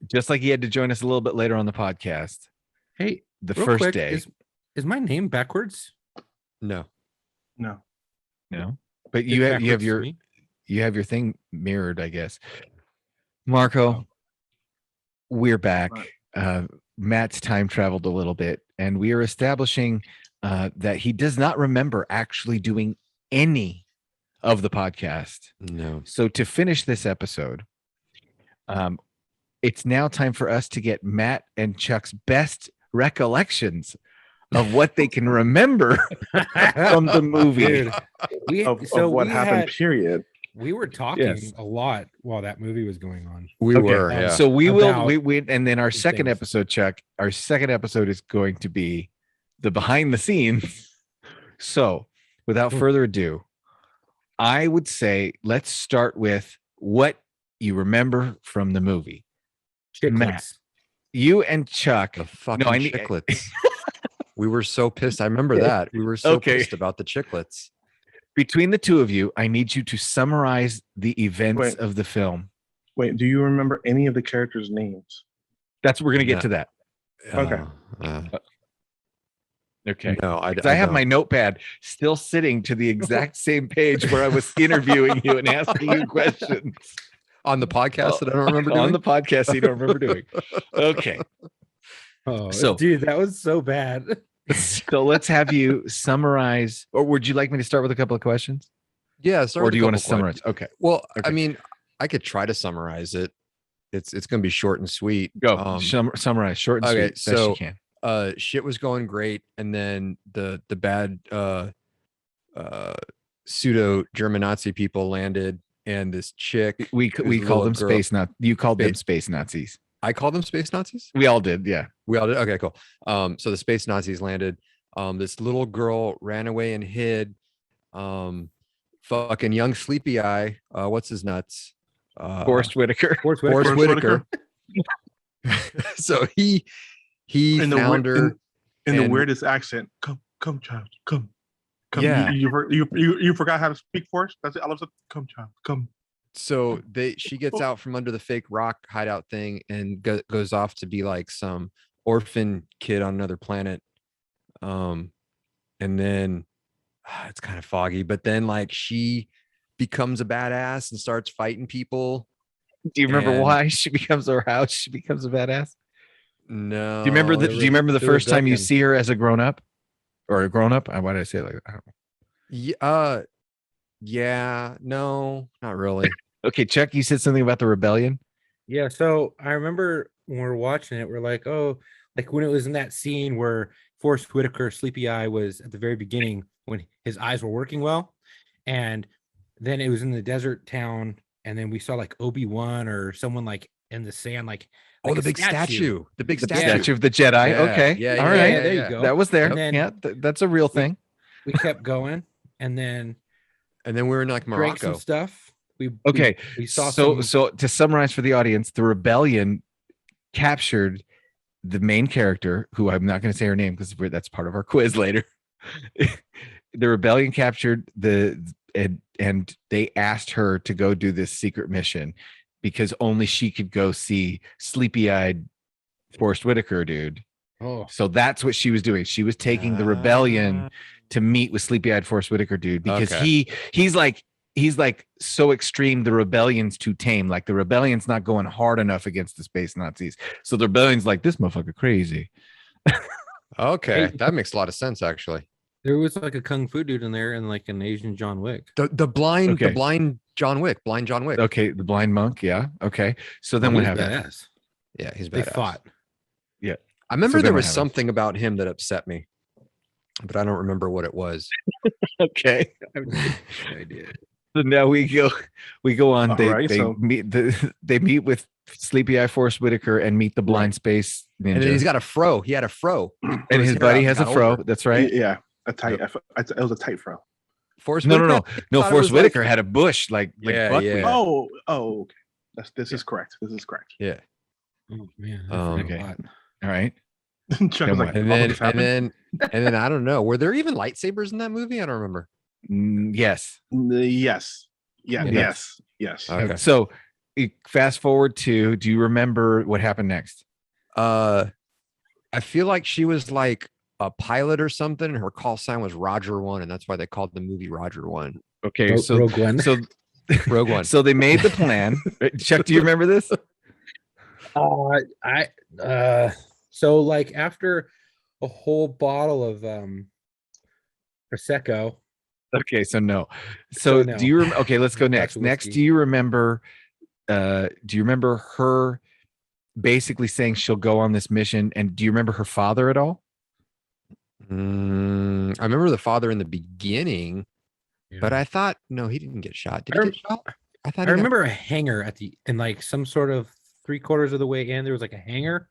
just like he had to join us a little bit later on the podcast. Hey, The real first quick, day, is my name backwards? No. No. no, but It's you have backwards to your me? you have your thing mirrored, I guess. Marco, we're back. Matt's time traveled a little bit, and we are establishing that he does not remember actually doing any of the podcast. No. So to finish this episode, it's now time for us to get Matt and Chuck's best recollections of what they can remember from the movie. Dude, of what happened, period. we were talking Yes. a lot while that movie was going on. We Okay, were, yeah. So we will, About we and then our these second things. episode, Chuck, our second episode is going to be the behind the scenes. So without further ado, I would say let's start with what you remember from the movie. Matt, Chicklets. you and Chuck. the fucking I need- chiclets. We were so pissed. I remember that. We were so Okay. pissed about the chiclets. Between the two of you, I need you to summarize the events Wait. of the film. Wait, do you remember any of the characters' names? That's we're gonna get No. to that. Okay. Uh, Okay. no, I 'Cause I have don't. my notepad still sitting to the exact same page where I was interviewing you and asking you questions on the podcast that I don't remember on doing. the podcast you don't remember doing. Okay. Oh, So- dude, that was so bad. So let's have you summarize, or would you like me to start with a couple of questions? Yeah, start Or with do a you want to couple summarize? Okay. Well, Okay. I mean, I could try to summarize it. It's going to be short and sweet. Go. Summarize short and okay, sweet. Best so- you can. Shit was going great, and then the bad pseudo German Nazi people landed, and this chick. We who's we a call little them girl- space not. You called them Space- space Nazis. I call them space Nazis. We all did. Yeah. We all did. Okay, cool. So the space Nazis landed. This little girl ran away and hid. Fucking young sleepy eye. What's his nuts? Forrest Whitaker. Forrest Forrest Whitaker. Whitaker. So he In the found weir- her. in the and- weirdest accent. Come, child. Come. Yeah. You forgot how to speak for us? That's it. I love it. Come, child. Come. So she gets out from under the fake rock hideout thing and goes off to be like some orphan kid on another planet. And then it's kind of foggy, but then like she becomes a badass and starts fighting people. Do you remember And- why she becomes, or how she becomes a badass? No. Do you remember the? they Do were- you remember the they were first time you ducking. see her as a grown up, or a grown up? Why did I say it like that? I don't know. Yeah, no, not really. Okay, Chuck, you said something about the rebellion. Yeah, so I remember when we were watching it, we're like, oh, like when it was in that scene where Forrest Whitaker, Sleepy Eye, was at the very beginning when his eyes were working well, and then it was in the desert town, and then we saw like Obi-Wan or someone like in the sand, like Oh, like the a big statue. The big The statue. statue of the Jedi. Yeah, Okay, yeah, all yeah, right, yeah, there yeah. you go. that was there. And then Yeah, that's a real thing. We kept going, and then And then we were in like drank some Morocco. stuff. Okay, we saw so some, so to summarize for the audience, the rebellion captured the main character, who I'm not going to say her name because that's part of our quiz later. The rebellion captured and they asked her to go do this secret mission because only she could go see sleepy-eyed Forrest Whitaker, dude. oh, So that's what she was doing. She was taking the rebellion to meet with sleepy-eyed Forrest Whitaker, dude, because Okay. he's like so extreme. The rebellion's too tame. Like the rebellion's not going hard enough against the space Nazis. So the rebellion's like, this motherfucker crazy. Okay, Hey. that makes a lot of sense actually. there was like a kung fu dude in there and like an Asian John Wick. The blind Okay. John Wick, blind John Wick. Okay, the blind monk. Yeah. Okay. So then what He was happened? badass. Yeah, he's They badass. fought. I remember So then there what was happened? something about him that upset me, but I don't remember what it was. Okay. No idea. So now we go on. All They right, they so- meet with Sleepy Eye Forrest Whitaker and meet the blind space ninja. And then he's got a fro. He had a fro. and Grew his hair buddy out has and a got fro. older. That's right. Yeah, a tight. It was a tight fro. Forrest No, Whitaker? no. thought it Forrest was like- Whitaker had a bush like Yeah, buckwheat. yeah. Oh, okay. This is correct. This is correct. Yeah. Oh man. Okay. All right. Chuck was like, And "Oh, then this and happened?" then I don't know. Were there even lightsabers in that movie? I don't remember. Yes. Yes. Yeah. Yes. Yes. Okay. So fast forward to, do you remember what happened next? I feel like she was like a pilot or something, and her call sign was Roger One, and that's why they called the movie Roger One. Okay. So Rogue One. so Rogue One. so they made the plan. Chuck, do you remember this? So like after a whole bottle of prosecco. Okay, so no. So no. do you okay, let's go That's next. Next, whiskey. do you remember her basically saying she'll go on this mission, and do you remember her father at all? I remember the father in the beginning, but Yeah. I thought no, he didn't get shot. Did I he rem- get shot? I I thought he got remember a hangar at the in like some sort of 3/4 of the way in. There was like a hangar.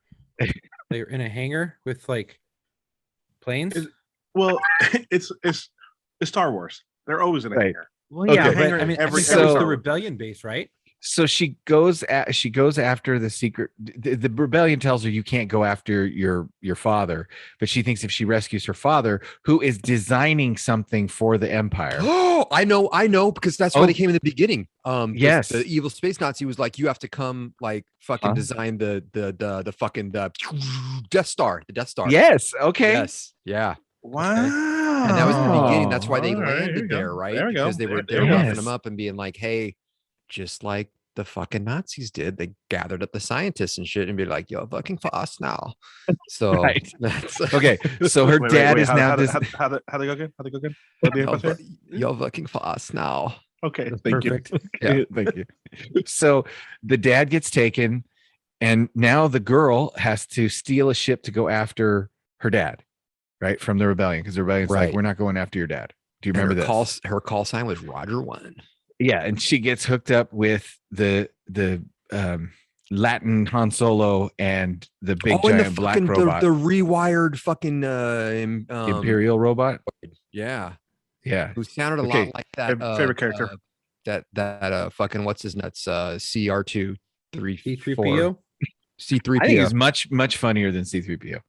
They were in a hangar with like planes. Is- Well, it's Star Wars. They're always in a Right. hangar. Well, yeah, Okay. but Hangar I mean, every- I think that was every the Star Wars rebellion base, right? So she goes after the secret. The rebellion tells her you can't go after your father, but she thinks if she rescues her father, who is designing something for the Empire. Oh, I know, because that's why Oh. they came in the beginning. Yes. The evil space Nazi was like, you have to come, like, fucking Huh? design the fucking Death Star, the Death Star. Yes. Okay. Yes, yeah, Wow. and that was the beginning. Oh, That's why they all right, here landed we go. there, right? There we go. Because they were There we go. roughing Yes. them up and being like, hey, just like the fucking Nazis did, they gathered up the scientists and shit and be like, you're fucking fast now. So Right. that's Okay. So her dad is now. How they go again? How they go again? What the you're, episode say? you're fucking fast now. Okay, thank Perfect. Yeah. Thank you. So the dad gets taken, and now the girl has to steal a ship to go after her dad, right? From the rebellion, because the rebellion's like, Right. we're not going after your dad. Do you And remember her this? her call sign was Roger One. Yeah, and she gets hooked up with the Latin Han Solo and the big and giant black robot, the rewired fucking Imperial robot. yeah, Yeah, who sounded a Okay. lot like that Favorite character. that fucking what's his nuts CR2 C3PO. C3PO. I think he's much funnier than C3PO.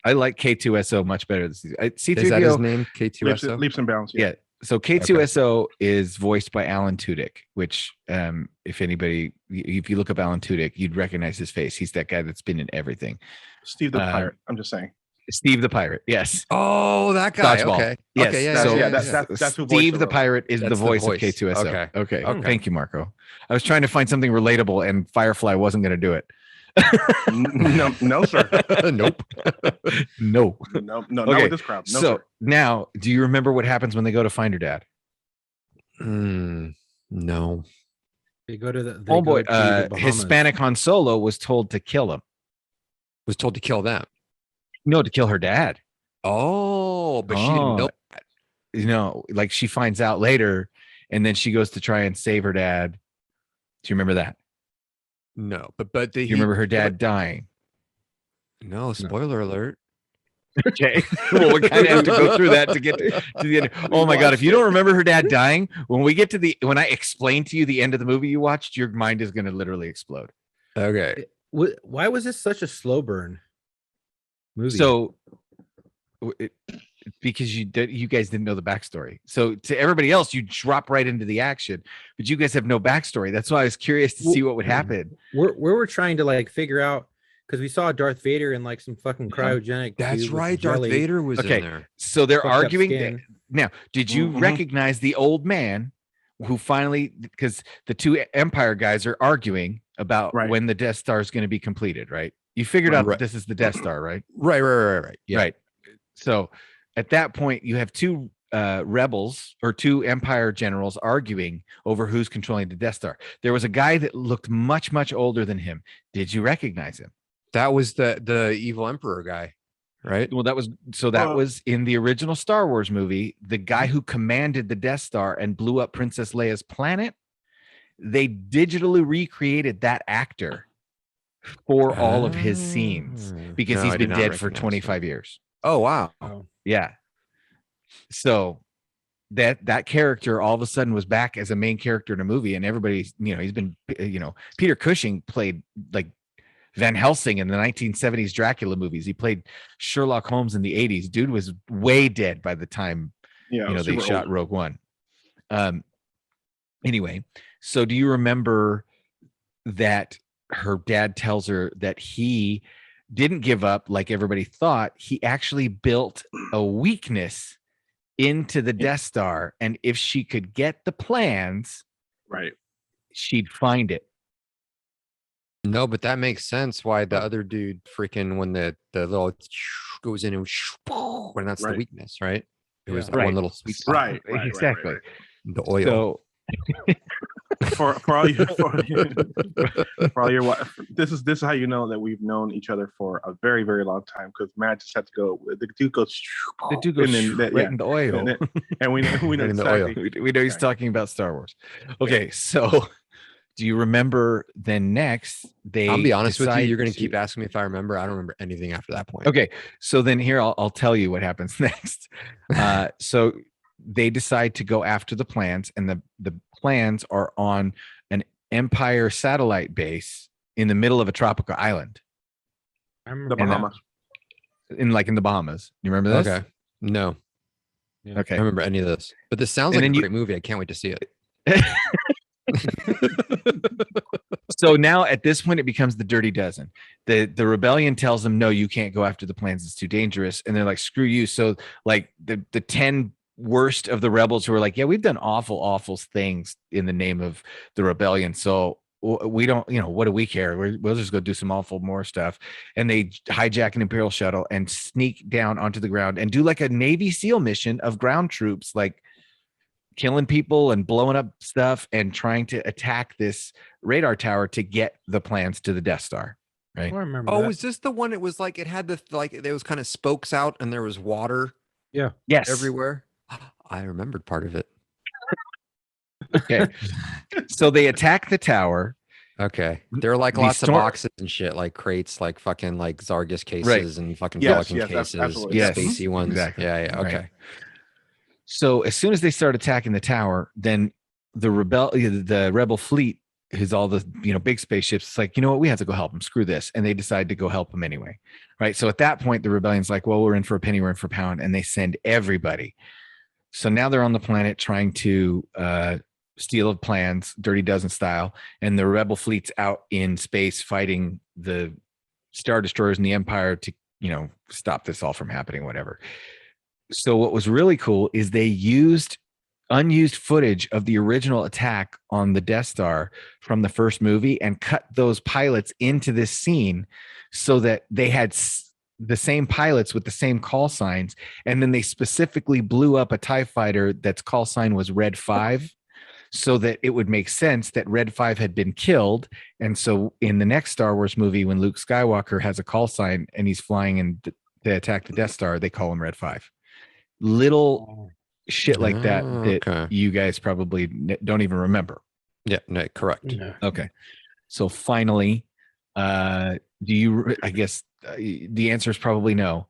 I like K2SO much better than C3PO. Is that his name? K2SO. Leaps and bounds. Yeah. So K2SO is voiced by Alan Tudyk, which if you look up Alan Tudyk, you'd recognize his face. He's that guy that's been in everything. Steve the Pirate. I'm just saying. Steve the Pirate. Yes. Oh, that guy. Dodgeball. Okay. Yes. Okay. Yeah. So yeah, that's who voiced Steve the the role. Pirate is That's the the voice of voice. K2SO. Okay. Okay. Okay. Thank you, Marco. I was trying to find something relatable, and Firefly wasn't going to do it. No, sir. Nope. No. No, not Okay, with this crowd. No, so sir. now, do you remember what happens when they go to find her dad? No. They go to the Homeboy, Bahamas. Hispanic Han Solo was told to kill him. Was told to kill them. No, to kill her dad. Oh, but she didn't know. You know, like she finds out later, and then she goes to try and save her dad. Do you remember that? No, but Do you remember her dad dying? No, spoiler alert. Okay. Well, we kind of have to go through that to get to the end. Oh my God. If you don't remember her dad dying, when I explain to you the end of the movie you watched, your mind is going to literally explode. Okay. Why was this such a slow burn movie? So, because you guys didn't know the backstory. So to everybody else, you drop right into the action, but you guys have no backstory. That's why I was curious to see what would happen. we're trying to like figure out, because we saw Darth Vader in like some fucking cryogenic. That's tube with right. Darth jelly. Vader was Okay. in there. So they're Fucked up arguing. skin. Now, did you Mhm. recognize the old man who finally, because the two Empire guys are arguing about Right. when the Death Star is going to be completed, right? You figured out Right. that this is the Death Star, right? Right. Yeah. Right. So at that point, you have two rebels or two Empire generals arguing over who's controlling the Death Star. There was a guy that looked much older than him. Did you recognize him? That was the evil emperor guy, right? Well, that was in the original Star Wars movie. The guy who commanded the Death Star and blew up Princess Leia's planet. They digitally recreated that actor for all of his scenes because No, he's I been did not dead for recognize 25 years. Oh wow. Yeah. So that character all of a sudden was back as a main character in a movie, and everybody's, he's been, Peter Cushing played like Van Helsing in the 1970s Dracula movies. He played Sherlock Holmes in the 80s. Dude was way dead by the time they super shot old. Rogue One. Anyway, so do you remember that her dad tells her that he didn't give up like everybody thought? He actually built a weakness into the Death Star, and if she could get the plans, Right. she'd find it. No, but that makes sense why the other dude freaking when the little goes in and when that's the Right. weakness, right? It was Yeah. that Right. one little sweet spot. Right. Exactly. The oil. So for all your for all your this is how you know that we've known each other for a very very long time, because Matt just had to go. The dude goes. The dude goes right in the oil. And we know Right in the oil. exactly. We know he's talking about Star Wars. Okay, so do you remember then next they I'll be honest with you. decide You're going to keep asking me if I remember. I don't remember anything after that point. Okay, so then here I'll tell you what happens next. So they decide to go after the plans, and the plans are on an Empire satellite base in the middle of a tropical island I The remember And that- Bahamas. in the Bahamas. You remember this? Okay. No, I Okay. don't remember any of this. But this sounds And like a then you- great movie. I can't wait to see it. So now at this point it becomes the Dirty Dozen. The rebellion tells them, no, you can't go after the plans, it's too dangerous, and they're like, screw you. So like the 10 worst of the rebels who are like, yeah, we've done awful things in the name of the rebellion, so we don't, what do we care? We'll just go do some awful more stuff. And they hijack an Imperial shuttle and sneak down onto the ground and do like a Navy SEAL mission of ground troops, like killing people and blowing up stuff and trying to attack this radar tower to get the plans to the Death Star. I Right. don't remember. Oh, that. is this the one? It was like it had the there was kind of spokes out and there was water Yes. everywhere. I remembered part of it. Okay. So they attack the tower. Okay, there are like The lots of storm- boxes and shit, like crates, like fucking like Zargus cases and fucking Yes, Pelican yes, cases, absolutely. Yes, spacey ones. exactly. Yeah. Right. Okay. So as soon as they start attacking the tower, then the rebel fleet is all the big spaceships. It's like, you know what, we have to go help them. Screw this, and they decide to go help them anyway, right? So at that point, the rebellion's like, well, we're in for a penny, we're in for a pound, and they send everybody. So now they're on the planet trying to steal plans, Dirty Dozen style, and the rebel fleet's out in space fighting the Star Destroyers and the Empire to stop this all from happening, whatever. So what was really cool is they used unused footage of the original attack on the Death Star from the first movie and cut those pilots into this scene so that they had the same pilots with the same call signs. And then they specifically blew up a TIE fighter that's call sign was Red 5 so that it would make sense that Red 5 had been killed. And so in the next Star Wars movie, when Luke Skywalker has a call sign and he's flying and they attack the Death Star, they call him Red 5. Little shit like that Okay. you guys probably don't even remember. Yeah. No. Correct. No. Okay. So finally, do you, I guess the answer is probably no.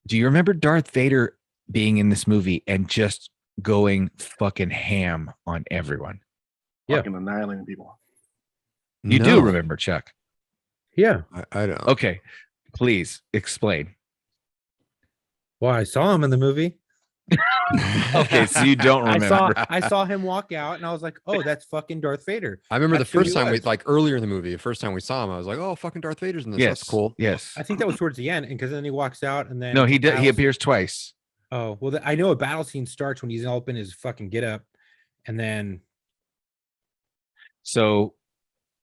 Do you remember Darth Vader being in this movie and just going fucking ham on everyone? Yeah. Fucking annihilating people. You do remember, Chuck? Yeah. I don't. Okay. Please explain. Well, I saw him in the movie. Okay, so you don't remember. I saw him walk out, and I was like, "Oh, that's fucking Darth Vader." I remember the That's who he first time we was. like earlier in the movie. The first time we saw him, I was like, "Oh, fucking Darth Vader's in this. Yes. That's cool." Yes. I think that was towards the end, and because then he walks out, and then No, he did. He battles- appears twice. Oh well, I know a battle scene starts when he's all up in his fucking get up, and then So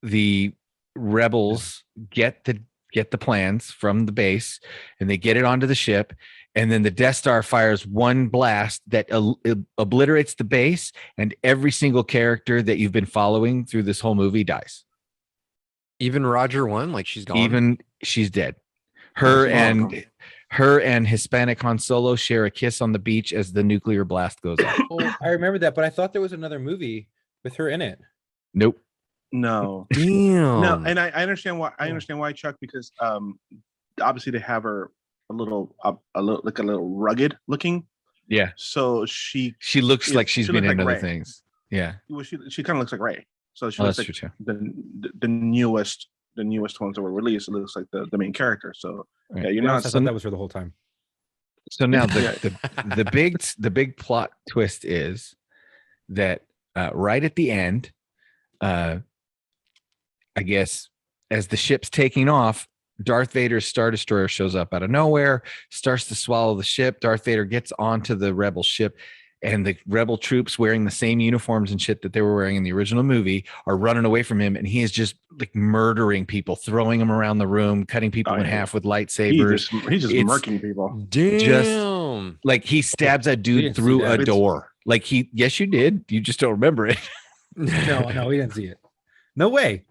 the rebels get the plans from the base and they get it onto the ship, and then the Death Star fires one blast that obliterates the base, and every single character that you've been following through this whole movie dies. Even Roger one, like she's gone. Even she's dead. Her and Hispanic Han Solo share a kiss on the beach as the nuclear blast goes off. oh, I remember that, but I thought there was another movie with her in it. Nope. No. Damn. No, and I understand why. I understand why, Chuck, because obviously they have her a little rugged looking. Yeah. So she looks like she's she been looks in like other Rey. things. Yeah. well, she kind of looks like Ray. So she Oh, looks that's like true too. the newest ones that were released. It looks like the main character. So Right. yeah, you're I not. thought that was her the whole time. So now Yeah. the big plot twist is that right at the end, I guess as the ship's taking off, Darth Vader's Star Destroyer shows up out of nowhere, starts to swallow the ship. Darth Vader gets onto the rebel ship, and the rebel troops wearing the same uniforms and shit that they were wearing in the original movie are running away from him, and he is just like murdering people, throwing them around the room, cutting people in half with lightsabers. He's just It's- murking people. Damn. Like he stabs a We dude didn't see through that. a door. Like yes, you did. You just don't remember it. No, we didn't see it. No way.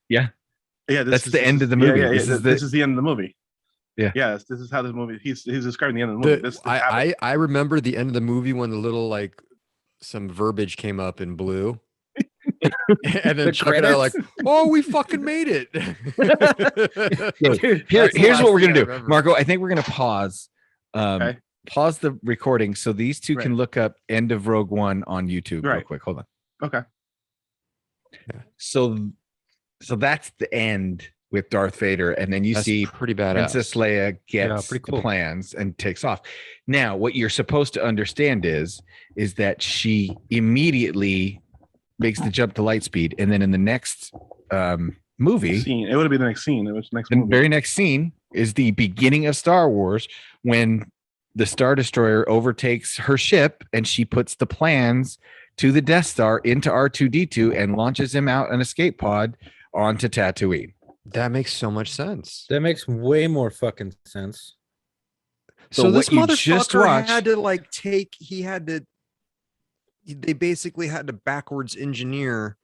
Yeah. Yeah, That's the end of the movie. Yeah, This is this is the end of the movie. Yeah. Yes, this is how this movie. He's describing the end of the movie. This happened. I remember the end of the movie when the little like some verbiage came up in blue. And then The Chuck and I are like, credits? oh, we fucking made it. Dude, Here's That's the what last we're thing gonna I do, remember. Marco. I think we're gonna pause. Okay. Pause the recording so these two can Right. look up End of Rogue One on YouTube real Right. quick. Hold on. Okay. So that's the end with Darth Vader, and then you That's see pretty badass. Princess Leia gets pretty the cool. plans and takes off. Now, what you're supposed to understand is that she makes the jump to light speed, and then in the next movie, Scene. It would be the next scene. It was the next the movie. very next scene is the beginning of Star Wars when the Star Destroyer overtakes her ship and she puts the plans to the Death Star into R2D2 and launches him out an escape pod onto Tatooine. That makes so much sense. That makes way more fucking sense. So So this what you just motherfucker watched- had to like they basically had to backwards engineer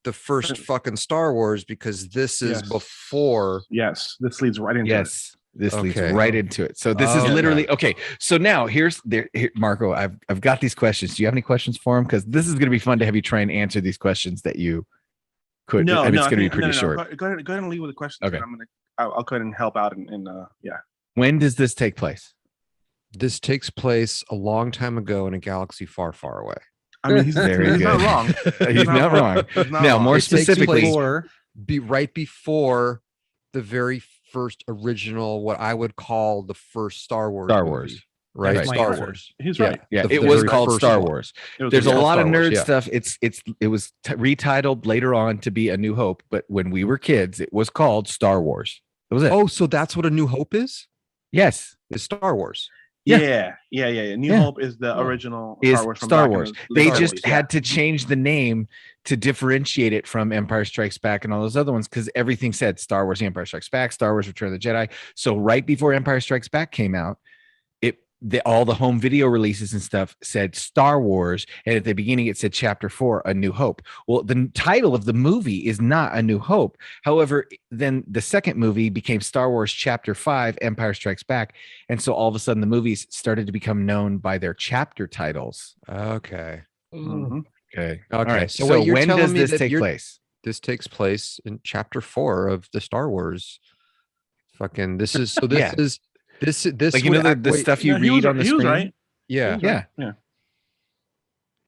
the first fucking Star Wars because this is Yes. before. Yes, this leads right into it. Yes, this leads Okay. right into it. So this is Okay. literally okay. So now here, Marco. I've got these questions. Do you have any questions for him? Because this is going to be fun to have you try and answer these questions that you could. No, I mean, no, it's going to be think- pretty no, no, short. no. Go ahead and leave with the questions. Okay. and I'll go ahead and help out and yeah. When does this take place? This takes place a long time ago in a galaxy far, far away. I mean, he's Very not good. wrong. He's not wrong. He's not Now, wrong. more It takes specifically, place- Or Be right before the very first original, what I would call the first Star Wars. Star movie, Wars. right? Right. Star Right. Wars. He's Yeah. right. yeah, the it was very called first Star one. Wars. It was There's a Yeah, lot of Star Wars, nerd yeah. stuff. It was retitled later on to be A New Hope, but when we were kids, it was called Star Wars. That was it. Oh, so that's what A New Hope is? yes, Is Star Wars. Yeah. Yeah. New Yeah. Hope is the original is Star Wars. From Star back in Wars. the They Star just Wars, yeah. had to change the name to differentiate it from Empire Strikes Back and all those other ones because everything said Star Wars: Empire Strikes Back, Star Wars: Return of the Jedi. So right before Empire Strikes Back came out, all the home video releases and stuff said Star Wars, and at the beginning it said Chapter 4, A New Hope. Well, the title of the movie is not A New Hope. However, then the second movie became Star Wars Chapter 5, Empire Strikes Back, and so all of a sudden the movies started to become known by their chapter titles. Okay. Mhm. Okay. Okay. All right. So So, what you're when telling does me this that take you're- place? This takes place in chapter 4 of the Star Wars. Fucking this is so this Yeah. is this Like, you know, would the wait, stuff you No, he read was- on the he was screen? right. Yeah. Yeah.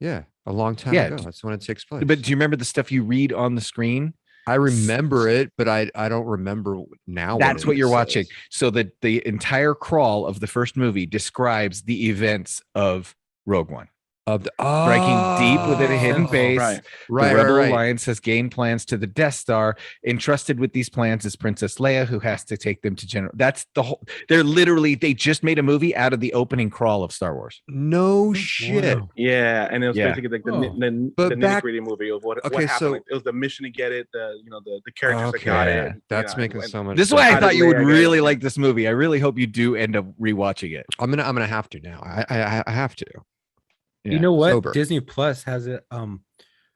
Yeah. A long time Yeah. ago. That's when it takes place. But do you remember the stuff you read on the screen? I remember it, but I don't remember now. That's what it you're is. watching. So the entire crawl of the first movie describes the events of Rogue One. Of the Striking deep within a hidden Oh, base. Right. Right, The Rebel right, right. Alliance has gained plans to the Death Star. Entrusted with these plans is Princess Leia, who has to take them to General. That's the whole. They just made a movie out of the opening crawl of Star Wars. No shit. Wow. Yeah, and it was Yeah. basically like the, Oh. the But back- nitty-gritty movie of what Okay, happened. so- Like, it was the mission to get it, the characters that got Okay. it. That's you know, making and- so much This is sense. why I How thought did you would Leia get it? really like this movie. I really hope you do end up rewatching it. I'm gonna have to now. I have to. Yeah. You know what? Sober. Disney Plus has it.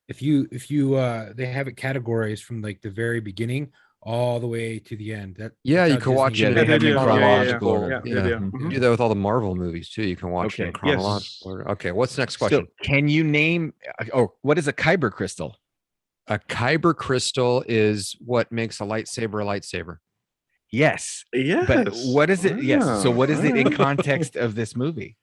If you they have it categorized from like the very beginning all the way to the end. Yeah, that's you how can Disney watch Yeah, it they in have it in chronological chronological order. Yeah, Yeah. they do. Mhm. You can do that with all the Marvel movies too. You can watch it in Okay. chronological order. Okay, what's the next question? So, can you name? Oh, what is a kyber crystal? A kyber crystal is what makes a lightsaber. Yes, Yes. but what is it? Yes. So, what is it in Ah. context of this movie?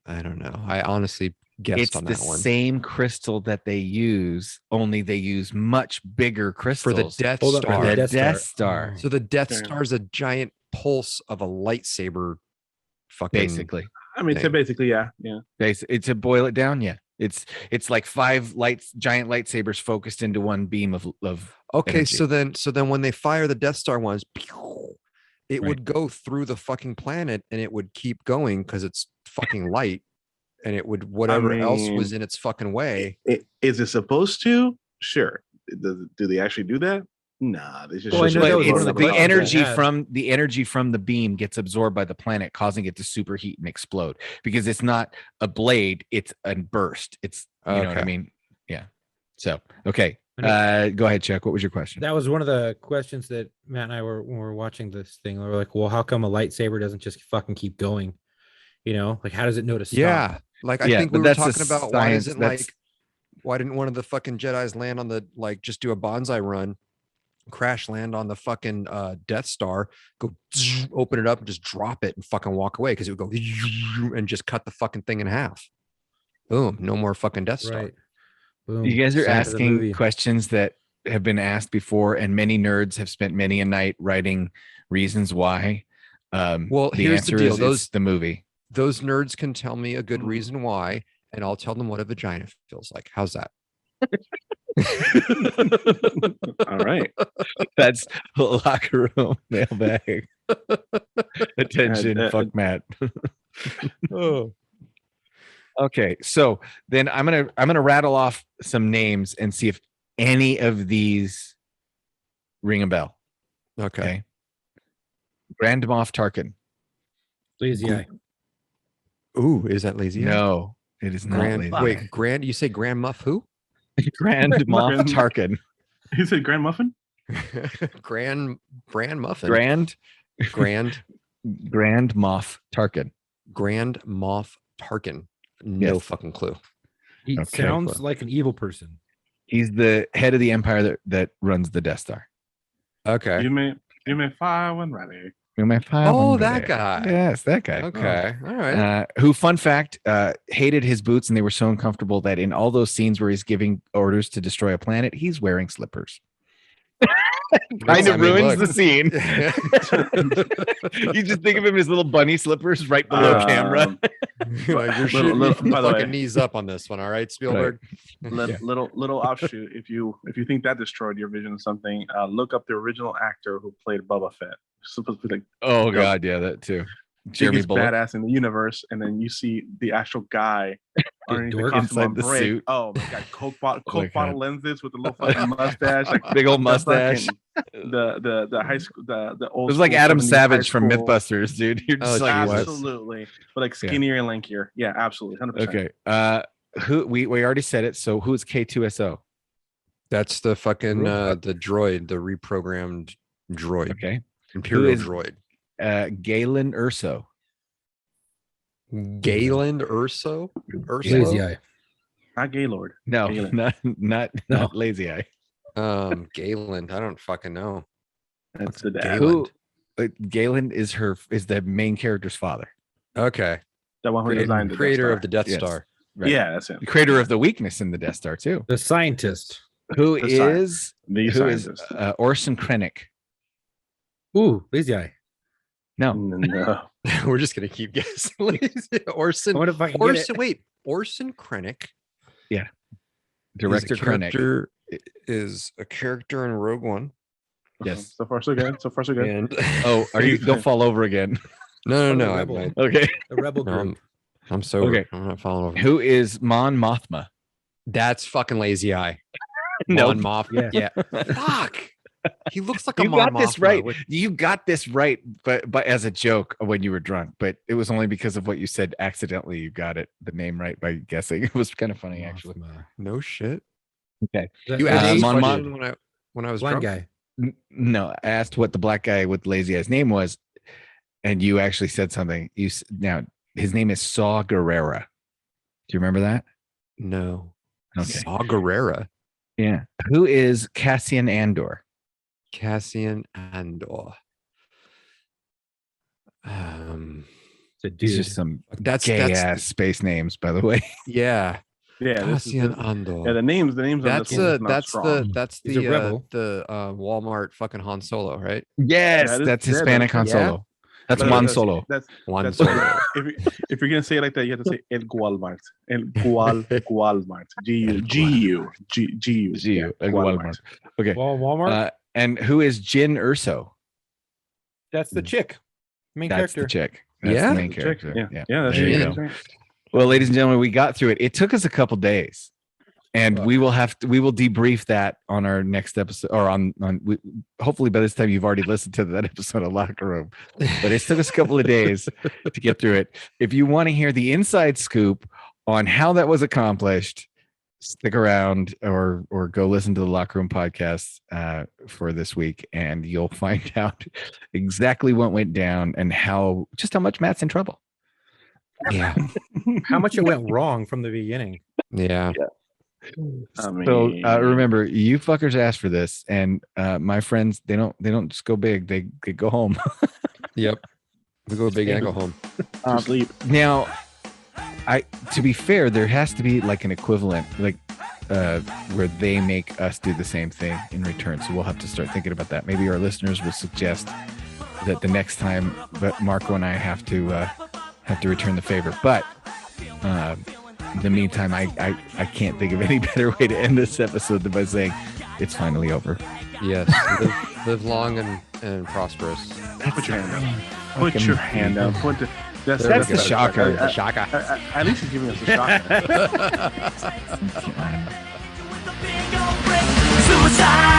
I don't know. I honestly guessed It's on the that one. same crystal that they use, only they use much bigger For crystals the Death Hold on, Star. For the Death Death Star. Star, So the Death Yeah. Star is a giant pulse of a lightsaber. Fucking basically. I mean, so thing. basically, yeah. It's to boil it down. Yeah, it's like five giant lightsabers focused into one beam of Okay, energy. so then when they fire the Death Star ones, it Right. would go through the fucking planet and it would keep going because it's fucking light, and it would whatever else was mean, in its fucking way. Is it supposed to? Sure. Do they actually do that? Nah, this is Well, I just know that was But one it's of the the questions I energy had. from the beam gets absorbed by the planet, causing it to superheat and explode because it's not a blade, it's a burst. It's you know what I Okay. mean? Yeah. So okay. I know. Go ahead, Chuck. What was your question? That was one of the questions that Matt and I were when we were watching this thing. We were like, well, how come a lightsaber doesn't just fucking keep going? You know, like how does it know to stop? Yeah. Like I Yeah, think but we were that's a talking about why science- doesn't that's- like why didn't one of the fucking Jedis land on the like just do a bonsai run, crash land on the fucking Death Star, go open it up and just drop it and fucking walk away because it would go and just cut the fucking thing in half. Boom, no more fucking Death Star. Right. Boom. You guys are Science of the asking movie. questions that have been asked before, and many nerds have spent many a night writing reasons why. Well, the here's the answer deal. is it's the movie. Those nerds can tell me a good reason why, and I'll tell them what a vagina feels like. How's that? All right. That's locker room mailbag. Attention, fuck Matt. Oh, Okay, so then I'm gonna rattle off some names and see if any of these ring a bell. okay. Okay. Grand Moff Tarkin. Lazy eye. Ooh, is that lazy? Eye? No, it is not Grand. lazy. Wait, Eye. Grand. You say Grand Muff? Who? Grand Moff Grand- Tarkin. He said Grand Muffin. Grand Muffin. Grand Grand Moff Tarkin. Grand Moff Tarkin. No Yes. fucking clue. He Okay. sounds like an evil person. He's the head of the empire that runs the Death Star. Okay. You may fire when ready. Oh, that guy. Yes, that guy. Okay. All right. Who, fun fact, hated his boots and they were so uncomfortable that in all those scenes where he's giving orders to destroy a planet, he's wearing slippers. Kind I of mean, ruins look. the scene. You just think of him as little bunny slippers right below camera. Like, you're shooting me from the by the way. fucking knees up on this one. All right, Spielberg. Little offshoot. If you think that destroyed your vision of something, look up the original actor who played Boba Fett. Supposed to be like Oh god, yeah, that too. Jeremy biggest Bullock. badass in the universe, and then you see the actual guy underneath the dork costume inside on the break. suit. Oh my god, Coke my bottle God. lenses with the little fucking mustache, like Big old the mustache. fucking- the high school, the It old. was like school Adam 70s high Savage from school. Mythbusters, dude. You're just Oh, like, what? Absolutely, but like skinnier and lankier. Yeah, absolutely, 100%. Okay. Who we already said it. So who's K2SO? That's the fucking Robot. the droid, the reprogrammed droid, Okay. Imperial is- droid. Galen Urso. Galen Urso. Lazy eye. Not Gaylord. No, Galen. not Lazy Eye. Galen. I don't fucking know. That's the dad. Galen? Who? Galen is the main character's father. Okay. The one who designed the Creator of Death the Death Yes. Star. Right. Yeah, that's it. The creator of the weakness in the Death Star too. The scientist. Who The is The who is scientist. Orson Krennic? Ooh, lazy eye. No, No. We're just gonna keep guessing. Orson. I wonder if I can get Orson. it. Wait. Orson Krennic. Director Krennic. Is a character in Rogue One. Yes. So far, so good. So far, so good. And Oh, are you? Don't fall over again. no, the no. Rebel. Okay. The rebel No, group. I'm sober. Okay. I'm not following over. Who is Mon Mothma? That's fucking lazy eye. No. Mon Moth. Yeah. Yeah. Fuck. He looks like a You Mon got this Mothma right. with- You got this right, but as a joke when you were drunk. But it was only because of what you said accidentally. You got it the name right by guessing. It was kind of funny actually. No shit. Okay. That- You that asked age this Mon question Mothma. when I was blind drunk. guy. No, I asked what the black guy with lazy eye's name was, and you actually said something. Now his name is Saw Gerrera. Do you remember that? No. Okay. Saw Gerrera. Yeah. Who is Cassian Andor? Cassian Andor. It's a He's dude. just some That's gay ass space names, by the way. yeah. Yeah, this is Cassian the, Andor. yeah. The names. That's that's that's He's a the rebel. Walmart fucking Han Solo, right? Yes, That is- that's yeah, Hispanic Han that's- yeah. Solo. That's Juan Solo. That's Juan that's Solo. if you're gonna say it like that, you have to say El Gualmart. El Gualmart. G-U. G-U, El Gualmart. Okay. Walmart. And who is Jin Urso? That's the chick. Main That's character. the chick. That's Yeah? the main character. Yeah, that's There you it. go. Well, ladies and gentlemen, we got through it. It took us a couple days. And we will debrief that on our next episode, or hopefully by this time you've already listened to that episode of Locker Room. But it took us a couple of days to get through it. If you want to hear the inside scoop on how that was accomplished, stick around or go listen to the Locker Room podcast for this week, and you'll find out exactly what went down and how much Matt's in trouble. Yeah. How much it went wrong from the beginning. Yeah. I mean, So remember, you fuckers asked for this, and my friends, they don't just go big; they go home. Yep. We go big and go home. sleep. Now, to be fair, there has to be like an equivalent, like where they make us do the same thing in return. So we'll have to start thinking about that. Maybe our listeners will suggest that the next time that Marco and I have to return the favor. But in the meantime, I can't think of any better way to end this episode than by saying it's finally over. Yes. Live long and prosperous. Put your hand up. Put your hand up. That's the shocker. The shocker. At least he's giving us a shocker. Suicide.